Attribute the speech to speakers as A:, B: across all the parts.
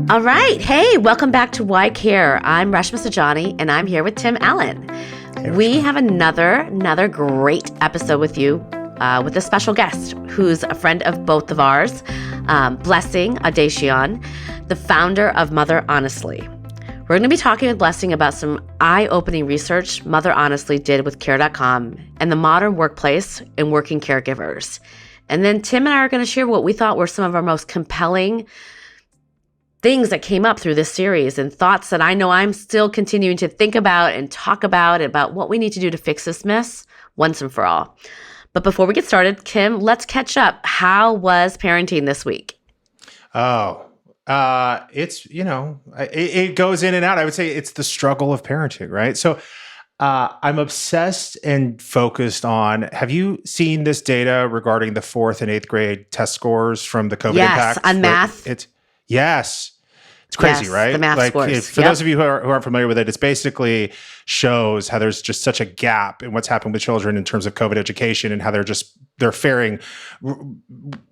A: All right. Hey, welcome back to Why Care. I'm Reshma Saujani, and I'm here with Tim Allen.
B: Hey,
A: we have another great episode with you with a special guest who's a friend of both of ours, Blessing Adesiyan, the founder of Mother Honestly. We're going to be talking with Blessing about some eye-opening research Mother Honestly did with Care.com and the modern workplace and working caregivers. And then Tim and I are going to share what we thought were some of our most compelling things that came up through this series and thoughts that I know I'm still continuing to think about and talk about what we need to do to fix this mess once and for all. But before we get started, Kim, let's catch up. How was parenting this week?
B: It's, it goes in and out. I would say it's the struggle of parenting, right? So I'm obsessed and focused on, have you seen this data regarding the 4th and 8th grade test scores from the COVID impact?
A: Yes, on math.
B: Yes. It's crazy,
A: yes,
B: right?
A: The math scores.
B: For those of you who aren't familiar with it, it's basically shows how there's just such a gap in what's happened with children in terms of COVID education and how they're faring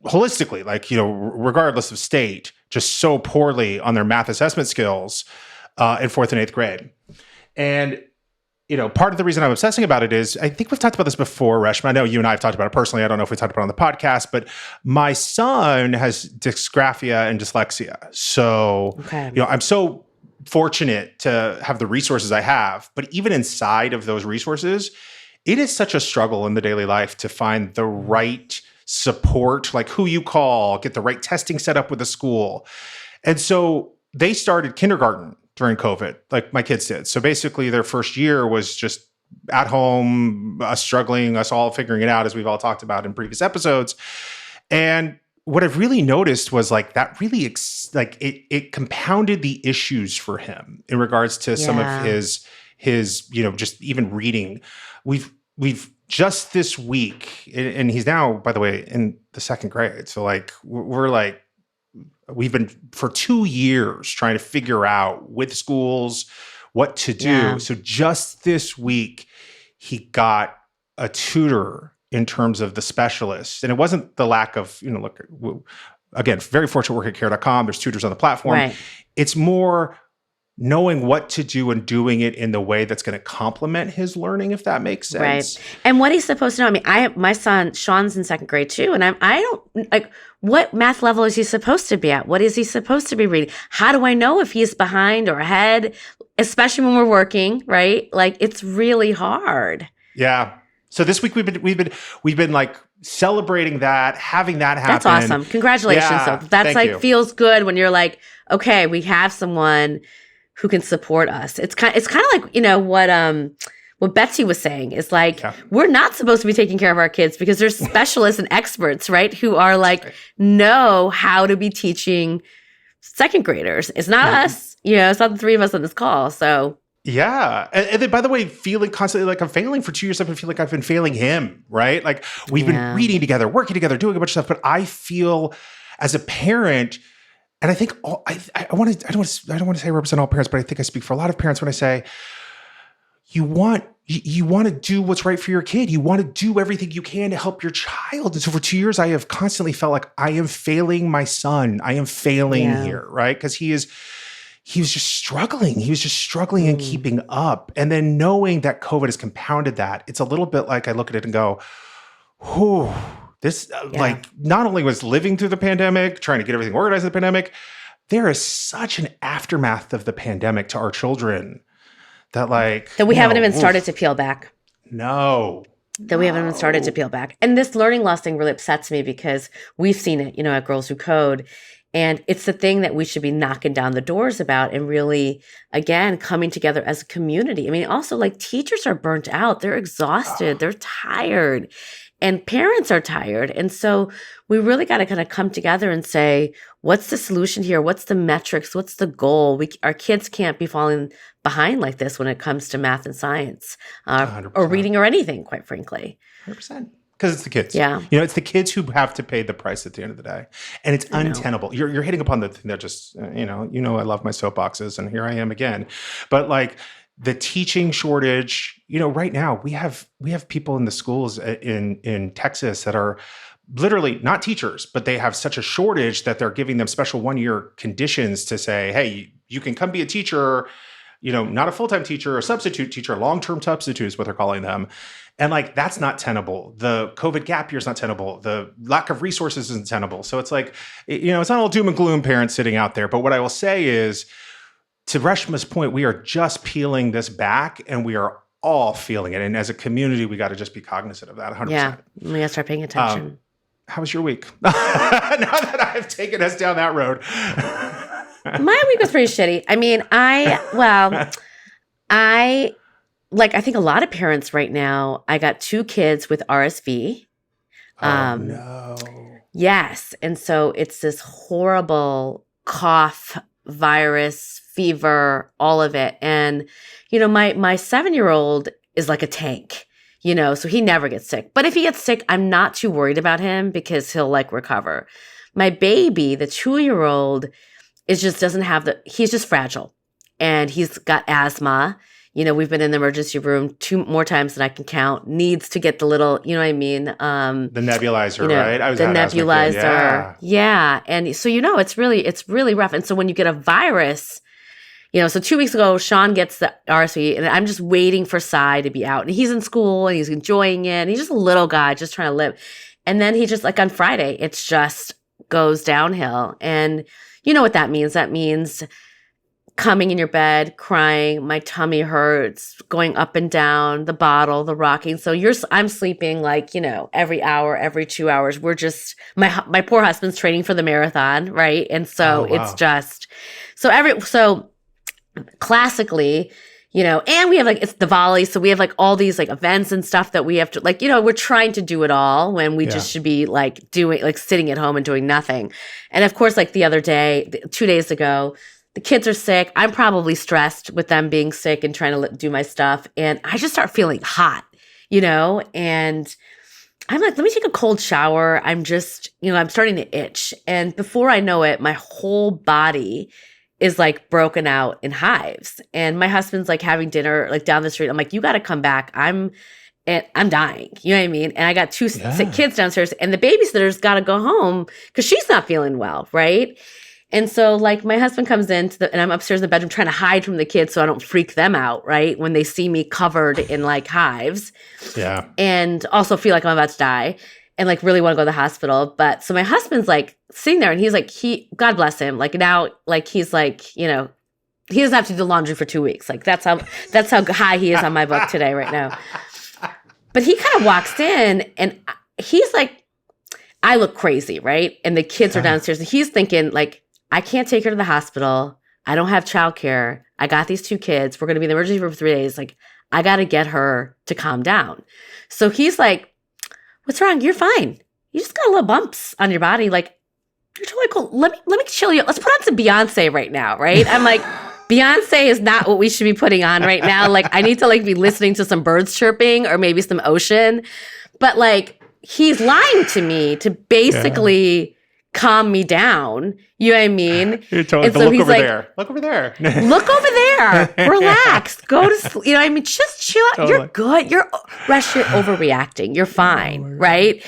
B: holistically, regardless of state, just so poorly on their math assessment skills in 4th and 8th grade. And part of the reason I'm obsessing about it is, I think we've talked about this before, Reshma. I know you and I have talked about it personally. I don't know if we talked about it on the podcast, but my son has dysgraphia and dyslexia. So, I'm so fortunate to have the resources I have, but even inside of those resources, it is such a struggle in the daily life to find the right support, like who you call, get the right testing set up with the school. And so they started kindergarten during COVID, like my kids did. So basically their first year was just at home, us struggling, us all figuring it out, as we've all talked about in previous episodes. And what I've really noticed was that really, it compounded the issues for him in regards to some of his, just even reading. We've just this week, and he's now, by the way, in the 2nd grade. So we've been for 2 years trying to figure out with schools what to do.
A: Yeah.
B: So just this week, he got a tutor in terms of the specialist. And it wasn't the lack of, again, very fortunate work at Care.com. There's tutors on the platform.
A: Right.
B: It's more knowing what to do and doing it in the way that's going to complement his learning, if that makes sense.
A: Right. And what he's supposed to know. I mean, my son, Sean's in 2nd grade too. And I don't what math level is he supposed to be at? What is he supposed to be reading? How do I know if he's behind or ahead, especially when we're working, right? It's really hard.
B: Yeah. So this week we've been celebrating that, having that happen.
A: That's awesome. Congratulations.
B: Yeah,
A: though. That's
B: thank you.
A: Feels good when you're like, okay, we have someone who can support us. It's kind of like, what Betsy was saying is we're not supposed to be taking care of our kids because there's specialists and experts, right? Who are know how to be teaching 2nd graders. It's not us, it's not the 3 of us on this call. So
B: yeah. And then, by the way, feeling constantly like I'm failing for 2 years, I feel like I've been failing him, right? We've been reading together, working together, doing a bunch of stuff, but I feel as a parent, and I think I don't want to say I represent all parents, but I think I speak for a lot of parents when I say you want to do what's right for your kid. You want to do everything you can to help your child. And so for 2 years, I have constantly felt like I am failing my son. I am failing here, right? Because he was just struggling. He was just struggling and keeping up. And then knowing that COVID has compounded that, it's a little bit like I look at it and go, whew. This, not only was living through the pandemic, trying to get everything organized in the pandemic, there is such an aftermath of the pandemic to our children that
A: we haven't even started to peel back.
B: No.
A: That we haven't even started to peel back. And this learning loss thing really upsets me because we've seen it, at Girls Who Code. And it's the thing that we should be knocking down the doors about and really, again, coming together as a community. I mean, also teachers are burnt out. They're exhausted. They're tired. And parents are tired. And so we really got to kind of come together and say, what's the solution here? What's the metrics? What's the goal? Our kids can't be falling behind like this when it comes to math and science or reading or anything, quite frankly.
B: 100%. Because it's the kids.
A: Yeah.
B: It's the kids who have to pay the price at the end of the day. And it's untenable. You're hitting upon the thing that just, I love my soapboxes and here I am again. But the teaching shortage, right now we have people in the schools in Texas that are literally not teachers, but they have such a shortage that they're giving them special 1-year conditions to say, hey, you can come be a teacher, not a full-time teacher, a substitute teacher, long-term substitute is what they're calling them. And like, that's not tenable. The COVID gap year is not tenable. The lack of resources isn't tenable. So it's like, it's not all doom and gloom parents sitting out there. But what I will say is, to Reshma's point, we are just peeling this back and we are all feeling it. And as a community, we got to just be cognizant of that 100%.
A: Yeah, we got to start paying attention.
B: How was your week? Now that I've taken us down that road.
A: My week was pretty shitty. I mean, I think a lot of parents right now, I got 2 kids with RSV.
B: Oh, no.
A: Yes. And so it's this horrible cough, virus, fever, all of it. And, my 7-year-old is like a tank, so he never gets sick. But if he gets sick, I'm not too worried about him because he'll recover. My baby, the 2-year-old, he's just fragile and he's got asthma. We've been in the emergency room 2 more times than I can count, needs to get the little, the
B: nebulizer, right? I was
A: the nebulizer. Yeah. And so, it's really rough. And so when you get a virus, so 2 weeks ago, Sean gets the RSV and I'm just waiting for Sai to be out and he's in school and he's enjoying it. And he's just a little guy just trying to live. And then he just on Friday, it's just goes downhill. And you know what that means? That means coming in your bed, crying, my tummy hurts, going up and down, the bottle, the rocking. So I'm sleeping every hour, every 2 hours. We're just, my poor husband's training for the marathon, right? And so it's just, so classically, and we have it's the volley. So we have all these events and stuff that we have to we're trying to do it all when we just should be doing, sitting at home and doing nothing. And of course, the other day, 2 days ago, the kids are sick. I'm probably stressed with them being sick and trying to do my stuff. And I just start feeling hot, and I'm like, let me take a cold shower. I'm just, I'm starting to itch. And before I know it, my whole body is broken out in hives. And my husband's having dinner down the street. I'm like, you got to come back. I'm dying. You know what I mean? And I got 2 sick kids downstairs and the babysitter's got to go home because she's not feeling well. Right. And so my husband comes in and I'm upstairs in the bedroom trying to hide from the kids so I don't freak them out, right? When they see me covered in hives. Yeah. And also feel like I'm about to die and really want to go to the hospital. But so my husband's sitting there and he's God bless him. Now, he's he doesn't have to do the laundry for 2 weeks. That's how high he is on my book today right now. But he kind of walks in and he's I look crazy, right? And the kids are downstairs and he's thinking I can't take her to the hospital. I don't have childcare. I got these 2 kids. We're going to be in the emergency room for 3 days. I got to get her to calm down. So he's what's wrong? You're fine. You just got little bumps on your body. You're totally cool. Let me chill you. Let's put on some Beyonce right now, right? I'm Beyonce is not what we should be putting on right now. I need to be listening to some birds chirping or maybe some ocean. But he's lying to me to basically calm me down. You know what I mean?
B: You're totally, and so look over there. Look over there.
A: Look over there. Relax. Go to sleep. You know what I mean? Just chill out. Totally. You're good. You're overreacting. You're fine. Right?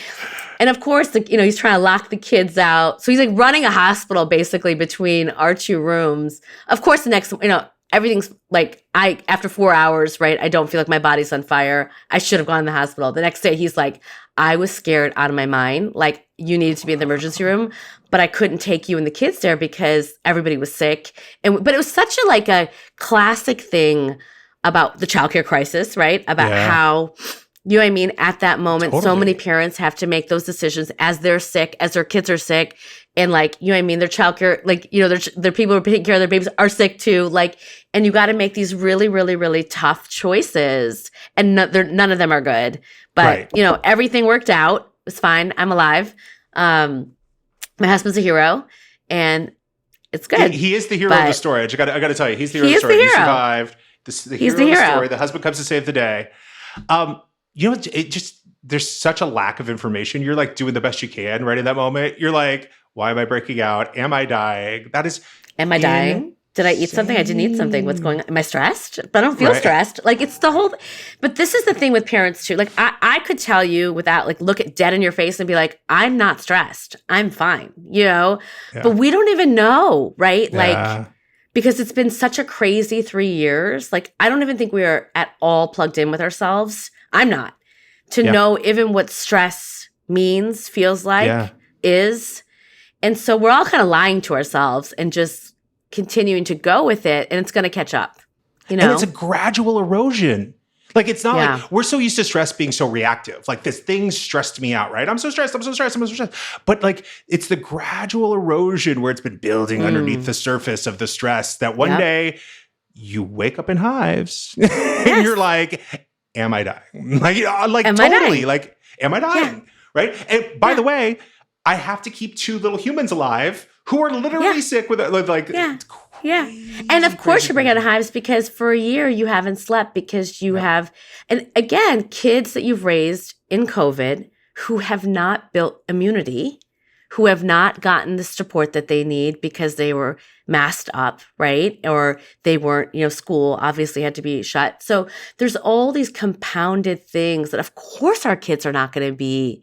A: And of course, he's trying to lock the kids out. So he's running a hospital basically between our 2 rooms. Of course, the next, everything's after 4 hours, right? I don't feel like my body's on fire. I should have gone to the hospital. The next day, he's I was scared out of my mind. You needed to be in the emergency room, but I couldn't take you and the kids there because everybody was sick. But it was such a classic thing about the childcare crisis, right? About how, you know what I mean? At that moment, so many parents have to make those decisions as they're sick, as their kids are sick. And you know what I mean? Their childcare, their people who are taking care of their babies are sick too. And you got to make these really, really, really tough choices. And none of them are good. But, everything worked out. It was fine. I'm alive. My husband's a hero. And it's good.
B: He is the hero of the story. I got to tell you, he's the hero of the story. He survived. He's the hero of the story. The husband comes to save the day. There's such a lack of information. You're doing the best you can right in that moment. You're why am I breaking out? Am I dying? That is
A: Am I dying? Did I eat something? I didn't eat something. What's going on? Am I stressed? But I don't feel stressed. Like it's the whole, but this is the thing with parents too. Like I could tell you without like look at dead in your face and be like, I'm not stressed. I'm fine, but we don't even know, right? Like, because it's been such a crazy 3 years. Like, I don't even think we are at all plugged in with ourselves. I'm not to know even what stress means, feels like, is. And so we're all kind of lying to ourselves and just continuing to go with it, and it's going to catch up,
B: And it's a gradual erosion. Like, it's not like we're so used to stress being so reactive. Like, this thing stressed me out, right? I'm so stressed. But like, it's the gradual erosion where it's been building underneath the surface of the stress that one day you wake up in hives and you're like, am I dying? Like, am totally like, am I dying? Yeah. Right. And by the way, I have to keep 2 little humans alive who are literally sick with like,
A: And of course you bring out hives because for a year you haven't slept because you have, and again, kids that you've raised in COVID who have not built immunity, who have not gotten the support that they need because they were masked up, right? Or they weren't, school obviously had to be shut. So there's all these compounded things that of course our kids are not going to be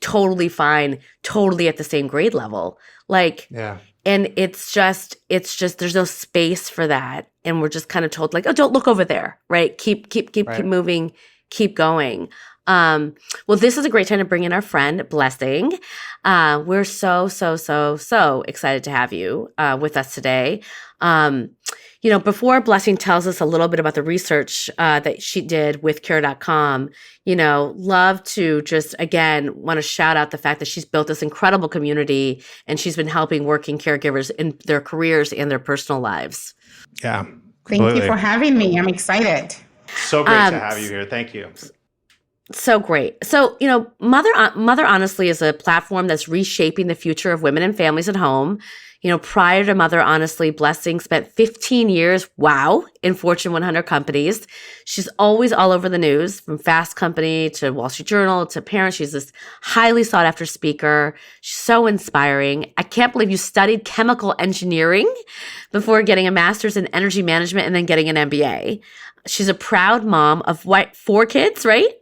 A: totally fine, totally at the same grade level. Like, and it's just, there's no space for that. And we're just kind of told like, oh, don't look over there, right? Keep moving, keep going. Well, this is a great time to bring in our friend, Blessing. We're so excited to have you with us today. Before Blessing tells us a little bit about the research that she did with Care.com, love to just, again, want to shout out the fact that she's built this incredible community and she's been helping working caregivers in their careers and their personal lives.
B: Yeah.
C: Thank you for having me. I'm excited.
B: So great to have you here. Thank you.
A: So great. So, Mother Honestly is a platform that's reshaping the future of women and families at home. Prior to Mother Honestly, Blessing spent 15 years, in Fortune 100 companies. She's always all over the news, from Fast Company to Wall Street Journal to Parents. She's this highly sought after speaker. She's so inspiring. I can't believe you studied chemical engineering before getting a master's in energy management and then getting an MBA. She's a proud mom of 4 kids, right?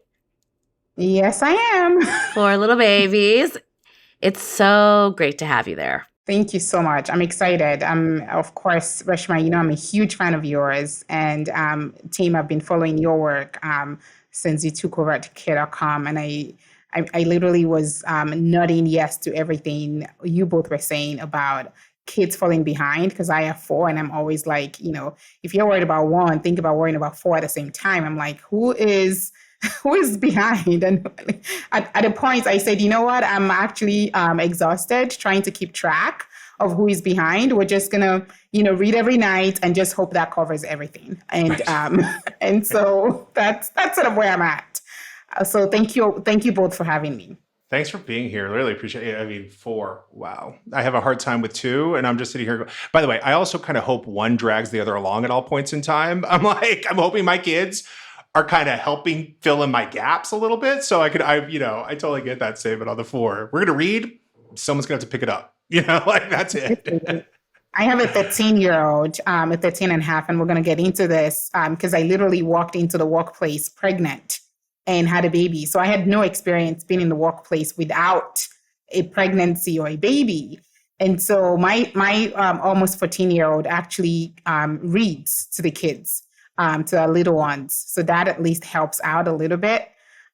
C: Yes, I am.
A: 4 little babies. It's so great to have you there.
C: Thank you so much. I'm excited. Of course, Reshma, I'm a huge fan of yours. And Tim, I've been following your work since you took over at Care.com. And I literally was nodding yes to everything you both were saying about kids falling behind, because I have 4 and I'm always like, if you're worried about 1, think about worrying about 4 at the same time. I'm like, who is behind? And at a point I said, you know what, I'm actually exhausted trying to keep track of who is behind. We're just gonna, read every night and just hope that covers everything. And and so that's sort of where I'm at. So thank you both for having me.
B: Thanks for being here. Really appreciate it. I mean, 4. Wow. I have a hard time with 2, and I'm just sitting here. By the way, I also kind of hope one drags the other along at all points in time. I'm hoping my kids are kind of helping fill in my gaps a little bit. So I totally get that statement on the 4. We're going to read. Someone's going to have to pick it up. That's it.
C: I have a 13-year-old, a 13 and a half, and we're going to get into this because I literally walked into the workplace pregnant and had a baby. So I had no experience being in the workplace without a pregnancy or a baby. And so my almost 14-year-old actually reads to the kids, to our little ones. So that at least helps out a little bit.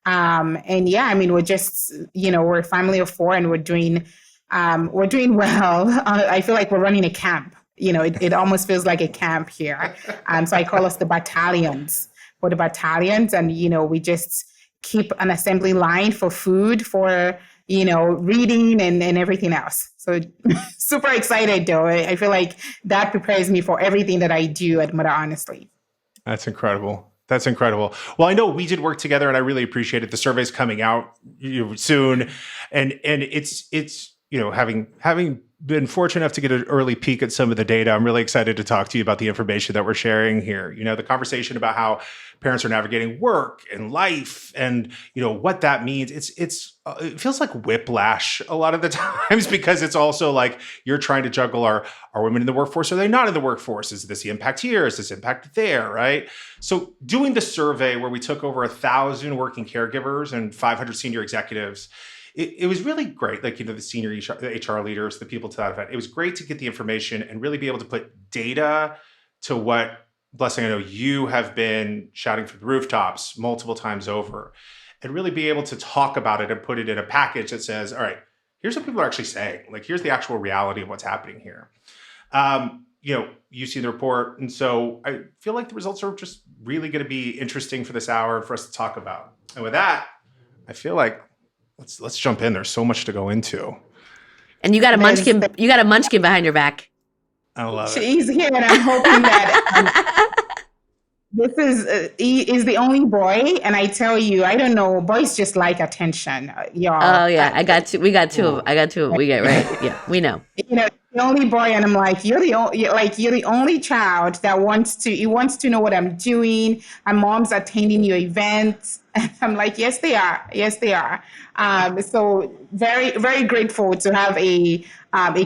C: We're just, we're a family of 4 and we're doing well. I feel like we're running a camp. It almost feels like a camp here. So I call us the battalions. We're the battalions, and, we just keep an assembly line for food, for, reading and everything else. So super excited though. I feel like that prepares me for everything that I do at Mother Honestly.
B: That's incredible. Well, I know we did work together, and I really appreciate it. The survey's coming out soon, and it's having been fortunate enough to get an early peek at some of the data. I'm really excited to talk to you about the information that we're sharing here. The conversation about how parents are navigating work and life and, what that means. It feels like whiplash a lot of the times because it's also like you're trying to juggle are women in the workforce? Are they not in the workforce? Is this the impact here? Is this impact there? Right. So doing the survey where we took over 1,000 working caregivers and 500 senior executives, it was really great. Like, the senior HR leaders, the people to that event, it was great to get the information and really be able to put data to what, Blessing, I know you have been shouting from the rooftops multiple times over, and really be able to talk about it and put it in a package that says, all right, here's what people are actually saying. Like, here's the actual reality of what's happening here. You see the report. And so I feel like the results are just really going to be interesting for this hour for us to talk about. And with that, I feel like let's jump in. There's so much to go into.
A: And you got a munchkin. You got a munchkin behind your back.
B: I love it.
C: She's here, and I'm hoping that he is the only boy. And I tell you, I don't know, boys just like attention, y'all.
A: Oh yeah, I got two. We got two of them. I got two of them. We get right. Yeah, we know.
C: The only boy, and I'm like, you're the only child that wants to know what I'm doing. And mom's attending your events. And I'm like, yes, they are. Yes, they are. So very, very grateful to have a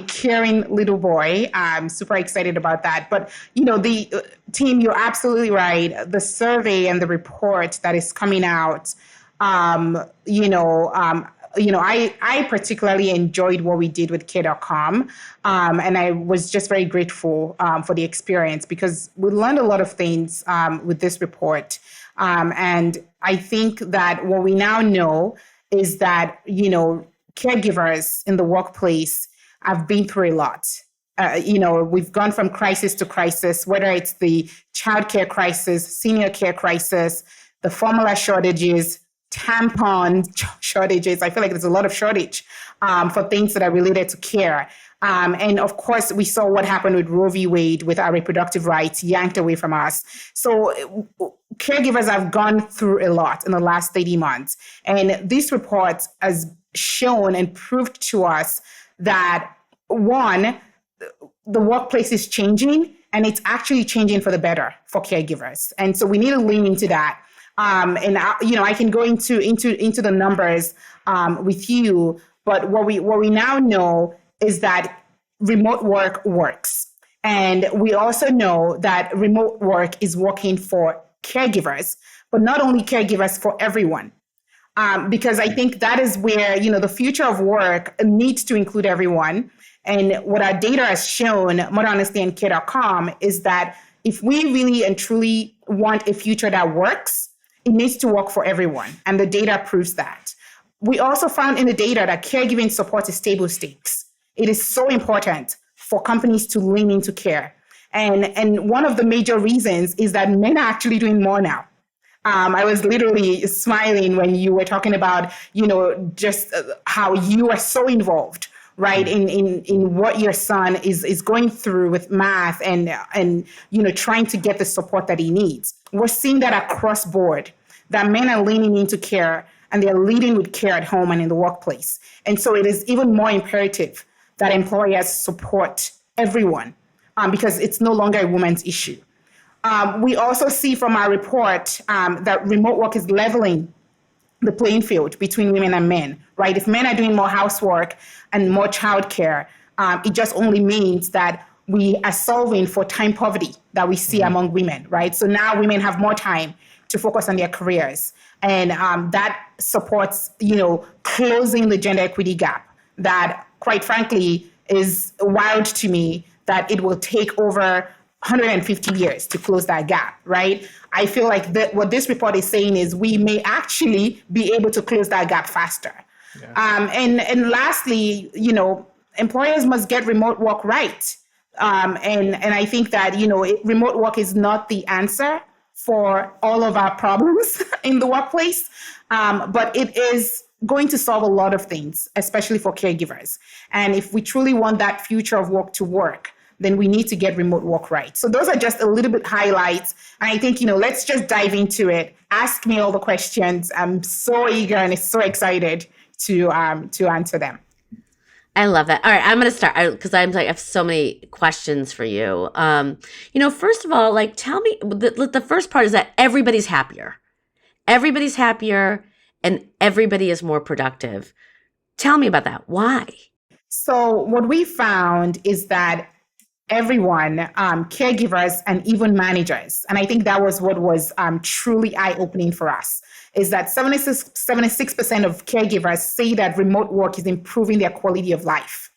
C: caring little boy. I'm super excited about that. But, the team, you're absolutely right. The survey and the report that is coming out, I particularly enjoyed what we did with Care.com. And I was just very grateful for the experience because we learned a lot of things with this report. And I think that what we now know is that, caregivers in the workplace have been through a lot. We've gone from crisis to crisis, whether it's the childcare crisis, senior care crisis, the formula shortages, tampon shortages. I feel like there's a lot of shortage for things that are related to care. And of course, we saw what happened with Roe v. Wade with our reproductive rights yanked away from us. So caregivers have gone through a lot in the last 30 months. And this report has shown and proved to us that, one, the workplace is changing, and it's actually changing for the better for caregivers. And so we need to lean into that. I can go into the numbers with you, but what we now know is that remote work works. And we also know that remote work is working for caregivers, but not only caregivers, for everyone. Because I think that is where, the future of work needs to include everyone. And what our data has shown, more honestly, in Care.com, is that if we really and truly want a future that works, it needs to work for everyone. And the data proves that. We also found in the data that caregiving support is table stakes. It is so important for companies to lean into care. And one of the major reasons is that men are actually doing more now. I was literally smiling when you were talking about, just how you are so involved, right, in what your son is going through with math and trying to get the support that he needs. We're seeing that across board, that men are leaning into care, and they're leading with care at home and in the workplace. And so it is even more imperative that employers support everyone because it's no longer a woman's issue. We also see from our report that remote work is leveling the playing field between women and men, right? If men are doing more housework and more childcare, it just only means that we are solving for time poverty that we see among women, right? So now women have more time to focus on their careers. And that supports, closing the gender equity gap that, quite frankly, is wild to me that it will take over 150 years to close that gap, right? I feel like what this report is saying is we may actually be able to close that gap faster. Yeah. And lastly, employers must get remote work right. And I think that, remote work is not the answer for all of our problems in the workplace, but it is going to solve a lot of things, especially for caregivers. And if we truly want that future of work to work, then we need to get remote work right. So those are just a little bit highlights. And I think, let's just dive into it. Ask me all the questions. I'm so eager and so excited to answer them.
A: I love that. All right, I'm going to start because I'm like, I have so many questions for you. First of all, like, tell me, the first part is that everybody's happier. Everybody's happier and everybody is more productive. Tell me about that. Why?
C: So what we found is that everyone, caregivers and even managers, and I think that was what was truly eye-opening for us, is that 76% of caregivers say that remote work is improving their quality of life.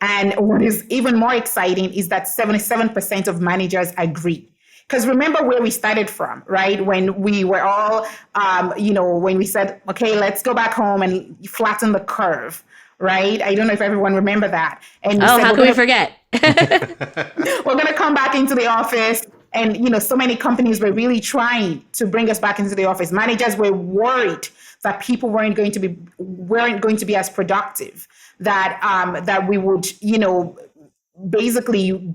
C: And what is even more exciting is that 77% of managers agree. Because remember where we started from, right? When we were all, when we said, okay, let's go back home and flatten the curve, right? I don't know if everyone remember that. And
A: how can we forget?
C: We're going to come back into the office. And, so many companies were really trying to bring us back into the office. Managers were worried that people weren't going to be as productive, that we would, basically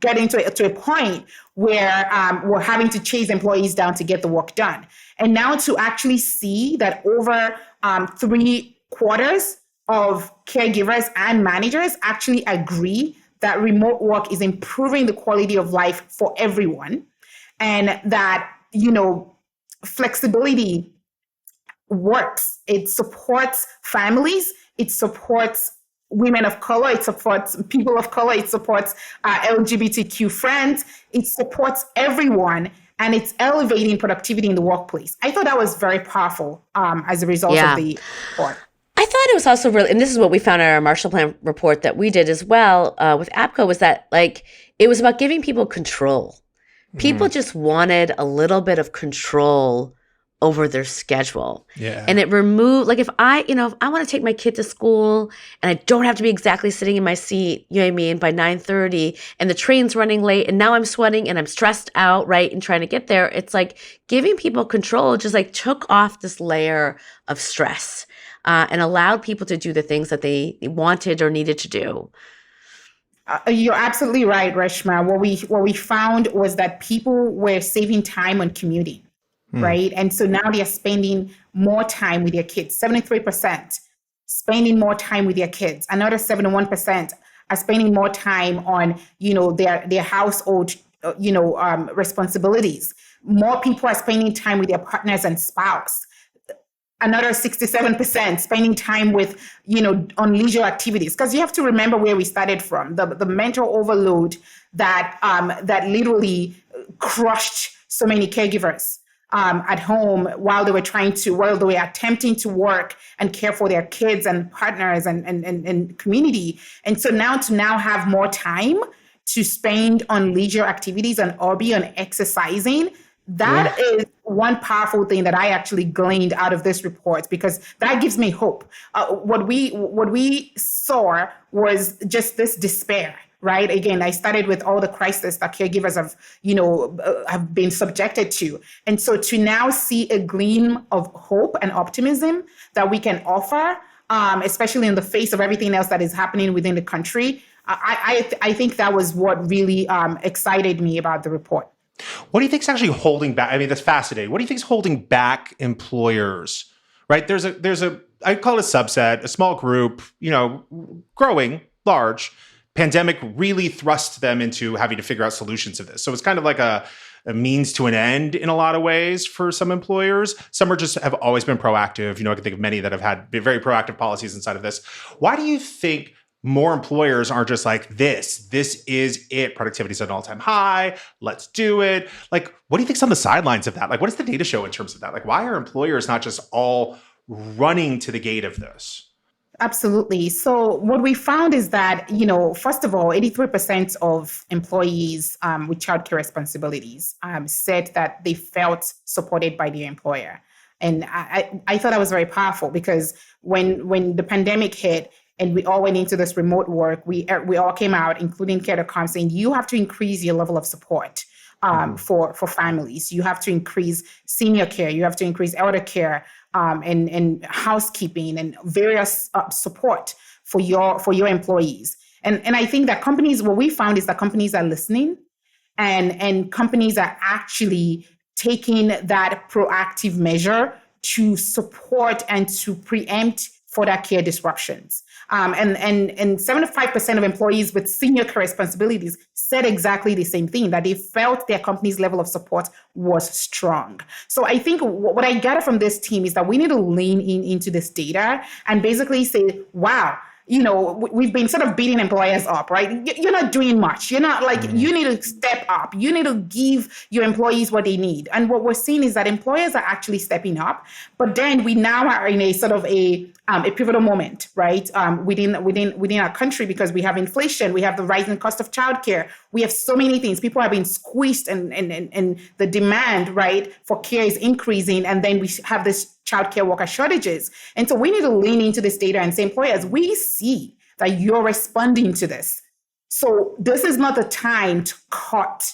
C: get to a point where we're having to chase employees down to get the work done. And now to actually see that over 3/4 of caregivers and managers actually agree that remote work is improving the quality of life for everyone, and that, flexibility works. It supports families. It supports women of color. It supports people of color. It supports LGBTQ friends. It supports everyone. And it's elevating productivity in the workplace. I thought that was very powerful as a result of the report.
A: I thought it was also really, and this is what we found in our Marshall Plan report that we did as well with APCO, was that like it was about giving people control. People just wanted a little bit of control over their schedule.
B: Yeah.
A: And it removed, like if I want to take my kid to school and I don't have to be exactly sitting in my seat, you know what I mean, by 9:30 and the train's running late and now I'm sweating and I'm stressed out, right, and trying to get there. It's like giving people control just like took off this layer of stress and allowed people to do the things that they wanted or needed to do.
C: You're absolutely right, Reshma. What we found was that people were saving time on commuting. Right. And so now they're spending more time with their kids, 73% spending more time with their kids. Another 71% are spending more time on, their household, responsibilities. More people are spending time with their partners and spouse. Another 67% spending time with, on leisure activities. Because you have to remember where we started from, the mental overload that literally crushed so many caregivers at home while they were attempting to work and care for their kids and partners and community. And so now have more time to spend on leisure activities and hobby, on exercising. That is one powerful thing that I actually gleaned out of this report, because that gives me hope. What we saw was just this despair. Right. Again, I started with all the crisis that caregivers have been subjected to. And so to now see a gleam of hope and optimism that we can offer, especially in the face of everything else that is happening within the country, I think that was what really excited me about the report.
B: What do you think is actually holding back? I mean, that's fascinating. What do you think is holding back employers? Right. There's a I call it a subset, a small group, growing large. Pandemic really thrust them into having to figure out solutions to this. So it's kind of like a means to an end in a lot of ways for some employers. Some have always been proactive. I can think of many that have had very proactive policies inside of this. Why do you think more employers aren't just like, this is it? Productivity's at an all-time high. Let's do it. Like, what do you think's on the sidelines of that? Like, what does the data show in terms of that? Like, why are employers not just all running to the gate of this?
C: Absolutely. So what we found is that, first of all, 83% of employees with childcare responsibilities said that they felt supported by their employer. And I thought that was very powerful, because when the pandemic hit and we all went into this remote work, we all came out, including Care.com, saying you have to increase your level of support for families. You have to increase senior care. You have to increase elder care. And housekeeping and various support for your employees. And I think that what we found is that companies are listening, and companies are actually taking that proactive measure to support and to preempt further care disruptions. And 75% of employees with senior care responsibilities said exactly the same thing, that they felt their company's level of support was strong. So I think what I gather from this team is that we need to lean into this data and basically say, wow, we've been sort of beating employers up, right? You're not doing much. You're not like, you need to step up. You need to give your employees what they need. And what we're seeing is that employers are actually stepping up, but then we now are in a sort of a pivotal moment, right? Within our country, because we have inflation, we have the rising cost of childcare. We have so many things. People are being squeezed and the demand, right, for care is increasing. And then we have this childcare worker shortages. And so we need to lean into this data and say, employers, we see that you're responding to this. So this is not the time to cut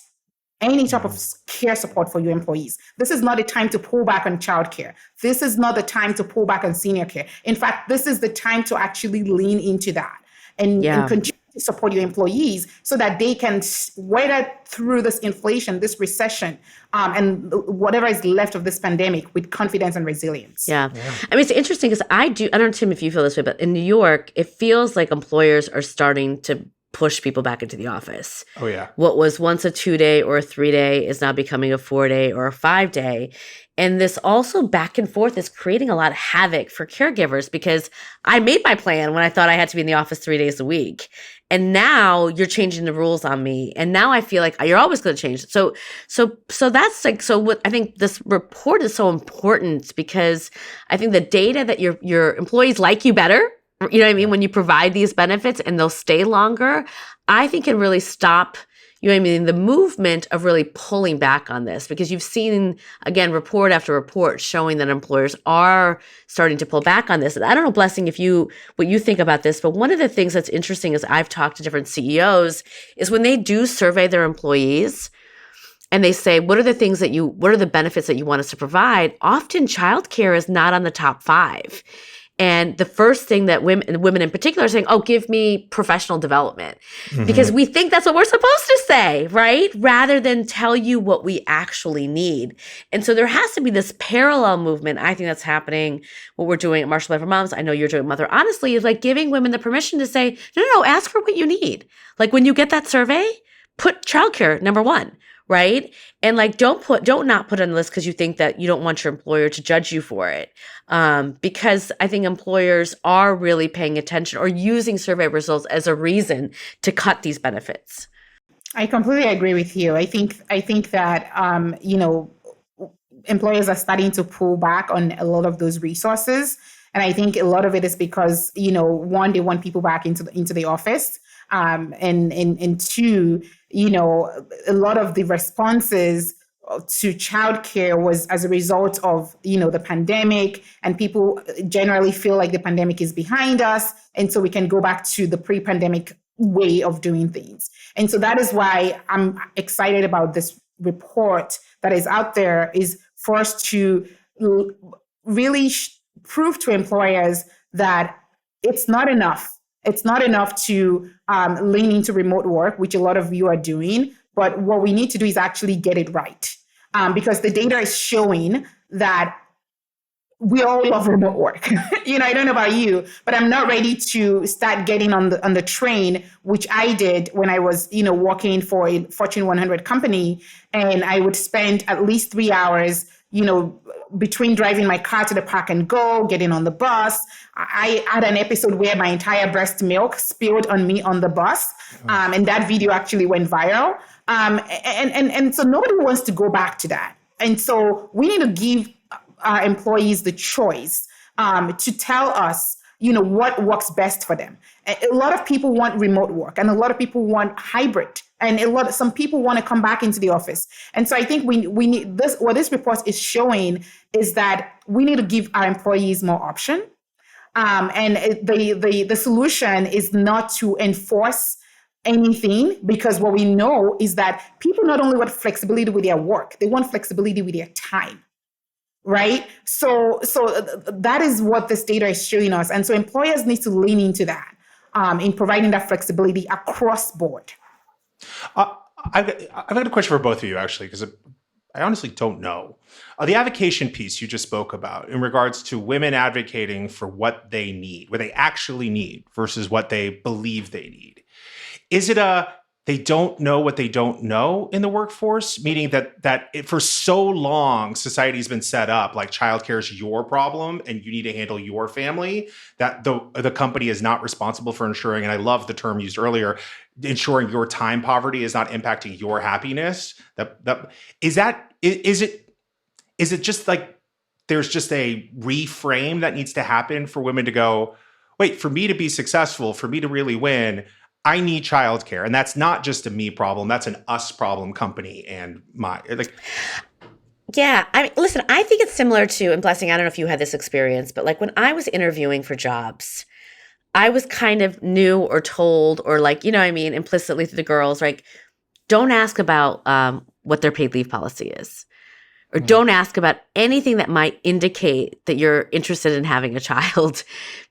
C: any type of care support for your employees. This is not the time to pull back on childcare. This is not the time to pull back on senior care. In fact, this is the time to actually lean into that and continue to support your employees so that they can weather through this inflation, this recession, and whatever is left of this pandemic with confidence and resilience.
A: Yeah. I mean, it's interesting because I don't know, Tim, if you feel this way, but in New York, it feels like employers are starting to push people back into the office.
B: Oh, yeah.
A: What was once a 2-day or a 3-day is now becoming a 4-day or a 5-day. And this also back and forth is creating a lot of havoc for caregivers, because I made my plan when I thought I had to be in the office 3 days a week. And now you're changing the rules on me. And now I feel like you're always going to change. So that's like, so what I think this report is so important, because I think the data that your employees like you better, you know what I mean? When you provide these benefits and they'll stay longer, I think can really stop, you know what I mean, the movement of really pulling back on this, because you've seen, again, report after report showing that employers are starting to pull back on this. And I don't know, Blessing, what you think about this, but one of the things that's interesting is I've talked to different CEOs is when they do survey their employees and they say, what are the benefits that you want us to provide? Often childcare is not on the top 5. And the first thing that women in particular are saying, oh, give me professional development, because we think that's what we're supposed to say, right? Rather than tell you what we actually need. And so there has to be this parallel movement. I think that's happening. What we're doing at Marshall Life for Moms, I know you're doing Mother Honestly, is like giving women the permission to say, no, ask for what you need. Like when you get that survey, put childcare number 1. Right? And like, don't not put on the list because you think that you don't want your employer to judge you for it. Because I think employers are really paying attention or using survey results as a reason to cut these benefits.
C: I completely agree with you. I think that, employers are starting to pull back on a lot of those resources. And I think a lot of it is because, one, they want people back into the office. And two, a lot of the responses to childcare was as a result of, the pandemic, and people generally feel like the pandemic is behind us. And so we can go back to the pre-pandemic way of doing things. And so that is why I'm excited about this report that is out there, is for us to really prove to employers that it's not enough. It's not enough to lean into remote work, which a lot of you are doing. But what we need to do is actually get it right. Because the data is showing that we all love remote work. I don't know about you, but I'm not ready to start getting on the train, which I did when I was, working for a Fortune 100 company. And I would spend at least 3 hours, between driving my car to the park and go, getting on the bus. I had an episode where my entire breast milk spilled on me on the bus. And that video actually went viral. And so nobody wants to go back to that. And so we need to give our employees the choice to tell us, what works best for them. A lot of people want remote work, and a lot of people want hybrid, and some people want to come back into the office. And so I think we need this. What this report is showing is that we need to give our employees more option. And the solution is not to enforce anything, because what we know is that people not only want flexibility with their work, they want flexibility with their time. Right? So that is what this data is showing us. And so employers need to lean into that in providing that flexibility across board.
B: I've got a question for both of you, actually, because I honestly don't know. The advocation piece you just spoke about in regards to women advocating for what they need, what they actually need versus what they believe they need. Is it they don't know what they don't know in the workforce, meaning that for so long society's been set up like childcare is your problem and you need to handle your family, that the company is not responsible for ensuring, and I love the term used earlier, ensuring your time poverty is not impacting your happiness. Is it just like there's just a reframe that needs to happen for women to go, wait, for me to be successful, for me to really win, I need childcare. And that's not just a me problem. That's an us problem, company and my like.
A: Yeah. I mean, listen, I think it's similar to, and Blessing, I don't know if you had this experience, but like when I was interviewing for jobs, I was kind of new or told or like, you know what I mean, implicitly to the girls, like, don't ask about what their paid leave policy is. Or don't ask about anything that might indicate that you're interested in having a child.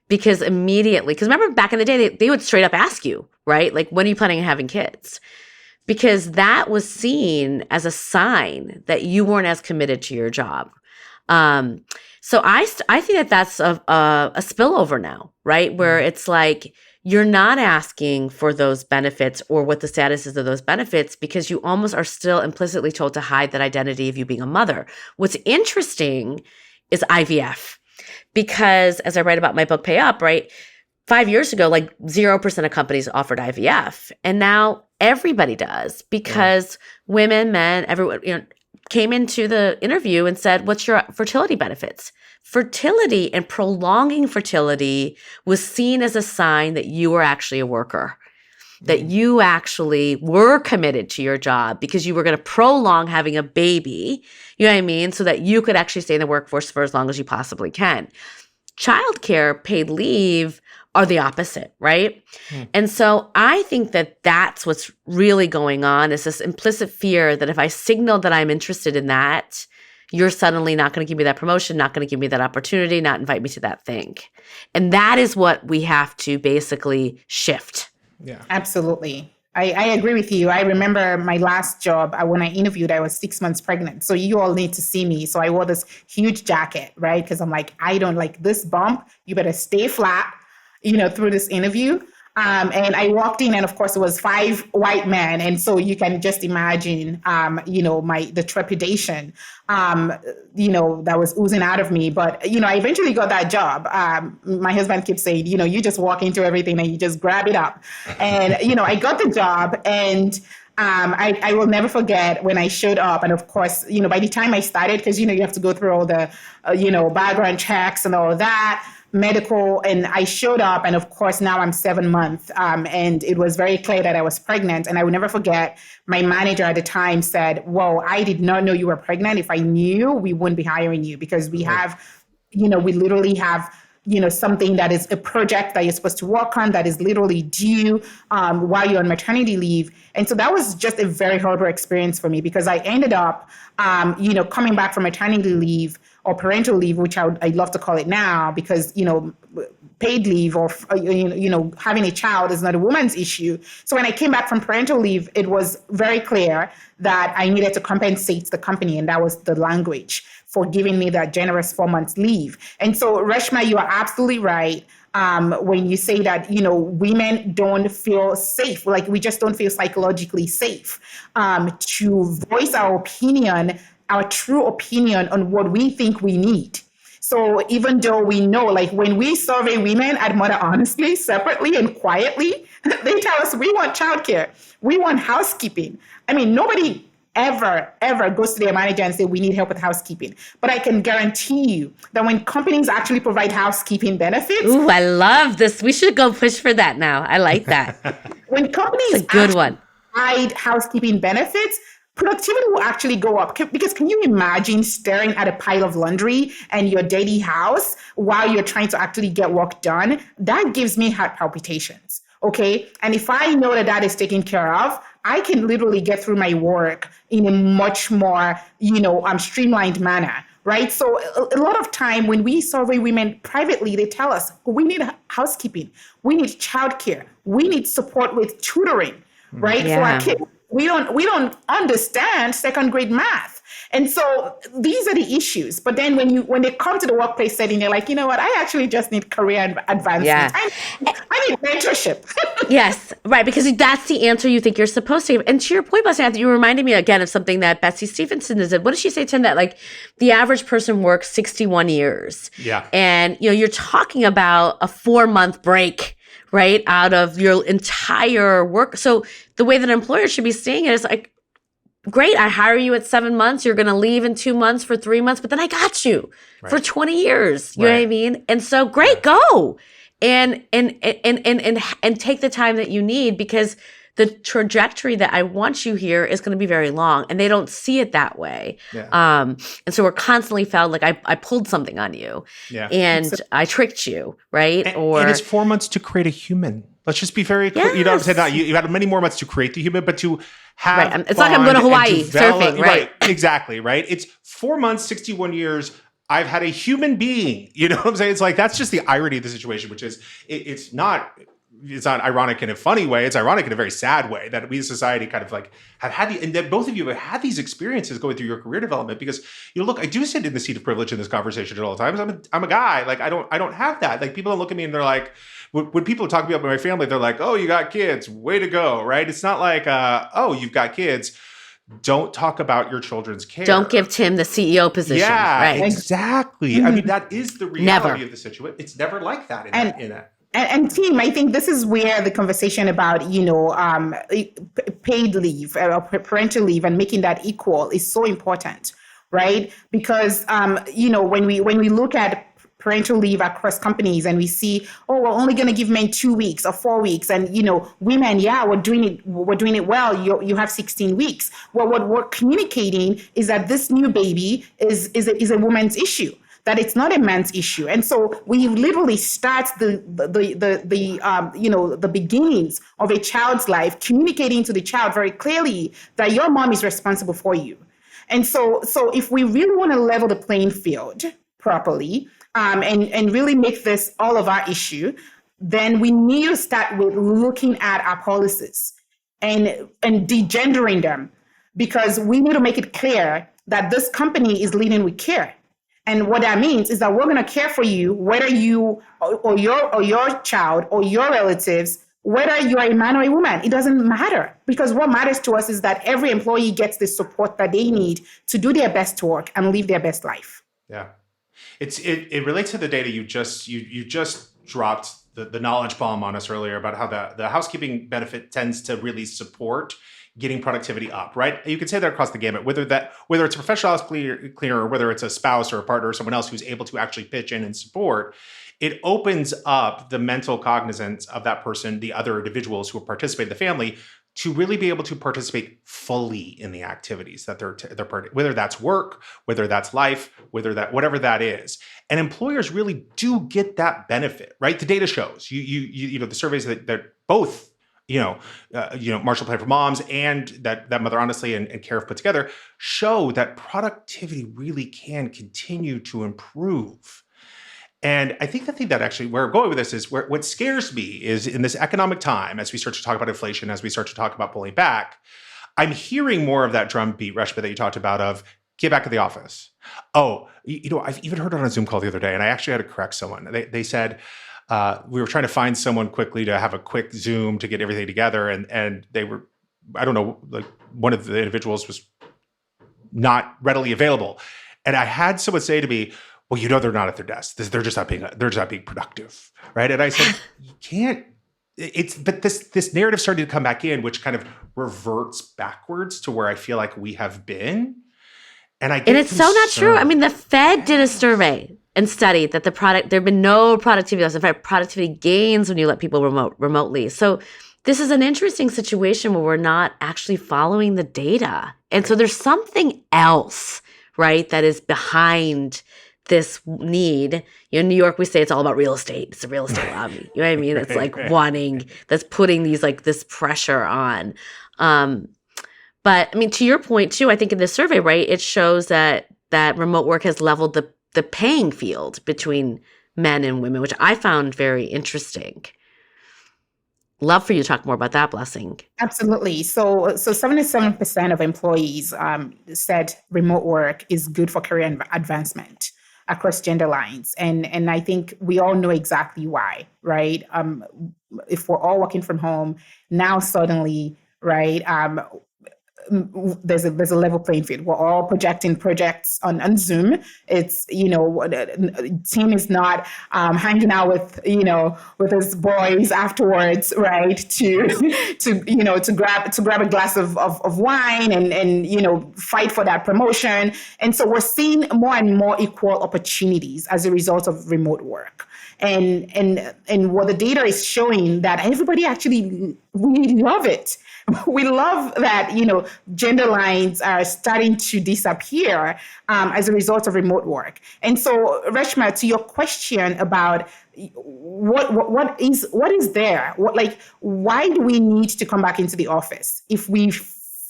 A: Because immediately, because remember back in the day, they would straight up ask you, right? Like, when are you planning on having kids? Because that was seen as a sign that you weren't as committed to your job. So I think that that's a spillover now, right? Where it's like, you're not asking for those benefits or what the status is of those benefits because you almost are still implicitly told to hide that identity of you being a mother. What's interesting is IVF. Because as I write about my book, Pay Up, right? 5 years ago, like 0% of companies offered IVF. And now everybody does because women, men, everyone, came into the interview and said, what's your fertility benefits? Fertility and prolonging fertility was seen as a sign that you were actually a worker, that you actually were committed to your job because you were going to prolong having a baby, you know what I mean? So that you could actually stay in the workforce for as long as you possibly can. Childcare, paid leave are the opposite, right? And so I think that that's what's really going on is this implicit fear that if I signal that I'm interested in that, you're suddenly not going to give me that promotion, not going to give me that opportunity, not invite me to that thing. And that is what we have to basically shift.
B: Yeah,
C: absolutely. I agree with you. I remember my last job, when I interviewed, I was 6 months pregnant. So you all need to see me. So I wore this huge jacket, right? Because I'm like, I don't like this bump. You better stay flat, through this interview. And I walked in and of course it was 5 white men. And so you can just imagine, the trepidation, that was oozing out of me. But, I eventually got that job. My husband keeps saying, you just walk into everything and you just grab it up. And, I got the job and I will never forget when I showed up. And of course, by the time I started, because, you have to go through all the, background checks and all of that, medical, and I showed up, and of course now I'm 7 months, and it was very clear that I was pregnant. And I will never forget, my manager at the time said, "Whoa, I did not know you were pregnant. If I knew, we wouldn't be hiring you because we have, we literally have." Something that is a project that you're supposed to work on that is literally due while you're on maternity leave. And so that was just a very horrible experience for me because I ended up, coming back from maternity leave or parental leave, which I'd love to call it now because, paid leave or, having a child is not a woman's issue. So when I came back from parental leave, it was very clear that I needed to compensate the company. And that was the language for giving me that generous 4 months leave. And so, Reshma, you are absolutely right. When you say that, women don't feel safe, like we just don't feel psychologically safe to voice our opinion, our true opinion on what we think we need. So even though we know, like when we survey women at Mother Honestly, separately and quietly, they tell us we want childcare, we want housekeeping. I mean, nobody ever goes to their manager and say, we need help with housekeeping. But I can guarantee you that when companies actually provide housekeeping benefits.
A: Ooh, I love this. We should go push for that now. I like that.
C: When companies
A: That's a good one.
C: provide housekeeping benefits, productivity will actually go up. Because can you imagine staring at a pile of laundry and your dirty house while you're trying to actually get work done? That gives me heart palpitations. Okay. And if I know that is taken care of, I can literally get through my work in a much more, streamlined manner, right? So a lot of time when we survey women privately, they tell us we need housekeeping, we need childcare, we need support with tutoring, right?
A: Yeah.
C: For our kids. We don't understand second grade math. And so these are the issues. But then when they come to the workplace setting, they're like, you know what? I actually just need career advancement.
A: Yeah.
C: I need mentorship.
A: Yes, right, because that's the answer you think you're supposed to give. And to your point, Blessing, you reminded me again of something that Betsy Stevenson did. What did she say, Tim? That like the average person works 61 years.
B: Yeah.
A: And you're talking about a 4-month break, right, out of your entire work. So the way that employers should be seeing it is like, great, I hire you at 7 months. You're going to leave in 2 months for 3 months, but then I got you for 20 years. You know what I mean? And so great, go and take the time that you need, because the trajectory that I want you here is going to be very long, and they don't see it that way.
B: Yeah.
A: And so we're constantly felt like I pulled something on you, and I tricked you, right?
B: And it's 4 months to create a human. Let's just be very clear. You know what I'm saying? You had many more months to create the human, but to have
A: it's like I'm going to Hawaii surfing, right?
B: Exactly, right? It's 4 months, 61 years. I've had a human being. You know what I'm saying? It's like, that's just the irony of the situation, which is it's not ironic in a funny way. It's ironic in a very sad way that we as society kind of like have had and that both of you have had these experiences going through your career development, because, look, I do sit in the seat of privilege in this conversation at all times. I'm a guy. Like, I don't have that. Like, people don't look at me and they're like, when people talk to me about my family, they're like, oh, you got kids, way to go, right? It's not like, oh, you've got kids. Don't talk about your children's care.
A: Don't give Tim the CEO position.
B: Yeah,
A: right?
B: Exactly.
C: Mm-hmm.
B: I mean, that is the reality of the situation. It's never like that in a
C: And team, I think this is where the conversation about, paid leave, parental leave, and making that equal is so important, right? Because, when we look at parental leave across companies and we see, oh, we're only going to give men 2 weeks or 4 weeks, and women, we're doing it well. You have 16 weeks. Well, what we're communicating is that this new baby is a woman's issue, that it's not a man's issue. And so we literally start the beginnings of a child's life, communicating to the child very clearly that your mom is responsible for you. And so if we really want to level the playing field properly, and really make this all of our issue, then we need to start with looking at our policies and degendering them, because we need to make it clear that this company is leading with care. And what that means is that we're going to care for you, whether you or your child or your relatives, whether you're a man or a woman. It doesn't matter, because what matters to us is that every employee gets the support that they need to do their best to work and live their best life.
B: Yeah. It relates to the data you just dropped the knowledge bomb on us earlier about how the housekeeping benefit tends to really support getting productivity up, right? You can say that across the gamut, whether it's a professional house cleaner or whether it's a spouse or a partner or someone else who's able to actually pitch in and support. It opens up the mental cognizance of that person, the other individuals who participate in the family, to really be able to participate fully in the activities that they're whether that's work, whether that's life, whatever that is. And employers really do get that benefit, right? The data shows the surveys that both Marshall Plan for Moms and that Mother Honestly and Care have put together show that productivity really can continue to improve. And I think the thing that actually where we're going with this is what scares me is in this economic time, as we start to talk about inflation, as we start to talk about pulling back, I'm hearing more of that drumbeat, Reshma, that you talked about of get back to the office. Oh, I've even heard it on a Zoom call the other day, and I actually had to correct someone. They said we were trying to find someone quickly to have a quick Zoom to get everything together, and they were, I don't know, like one of the individuals was not readily available, and I had someone say to me, well, they're not at their desk. They're just not being productive, right? And I said, you can't. But this narrative started to come back in, which kind of reverts backwards to where I feel like we have been, and it's
A: so not true. I mean, the Fed did a survey and study that there have been no productivity loss. In fact, productivity gains when you let people remotely. So this is an interesting situation where we're not actually following the data, and so there's something else, right, that is behind this need. In New York, we say it's all about real estate. It's a real estate lobby. You know what I mean? It's like that's putting this pressure on. But I mean, to your point too, I think in this survey, right, it shows that remote work has leveled the paying field between men and women, which I found very interesting. Love for you to talk more about that, Blessing.
C: Absolutely. So 77% of employees said remote work is good for career advancement across gender lines. And I think we all know exactly why, right? If we're all working from home, now suddenly, right, there's a level playing field. We're all projecting projects on Zoom. It's, team is not hanging out with his boys afterwards, right? To grab a glass of wine and fight for that promotion. And so we're seeing more and more equal opportunities as a result of remote work. And what the data is showing that everybody actually really love it. We love that, gender lines are starting to disappear as a result of remote work. And so, Reshma, to your question about what is there? Why do we need to come back into the office if we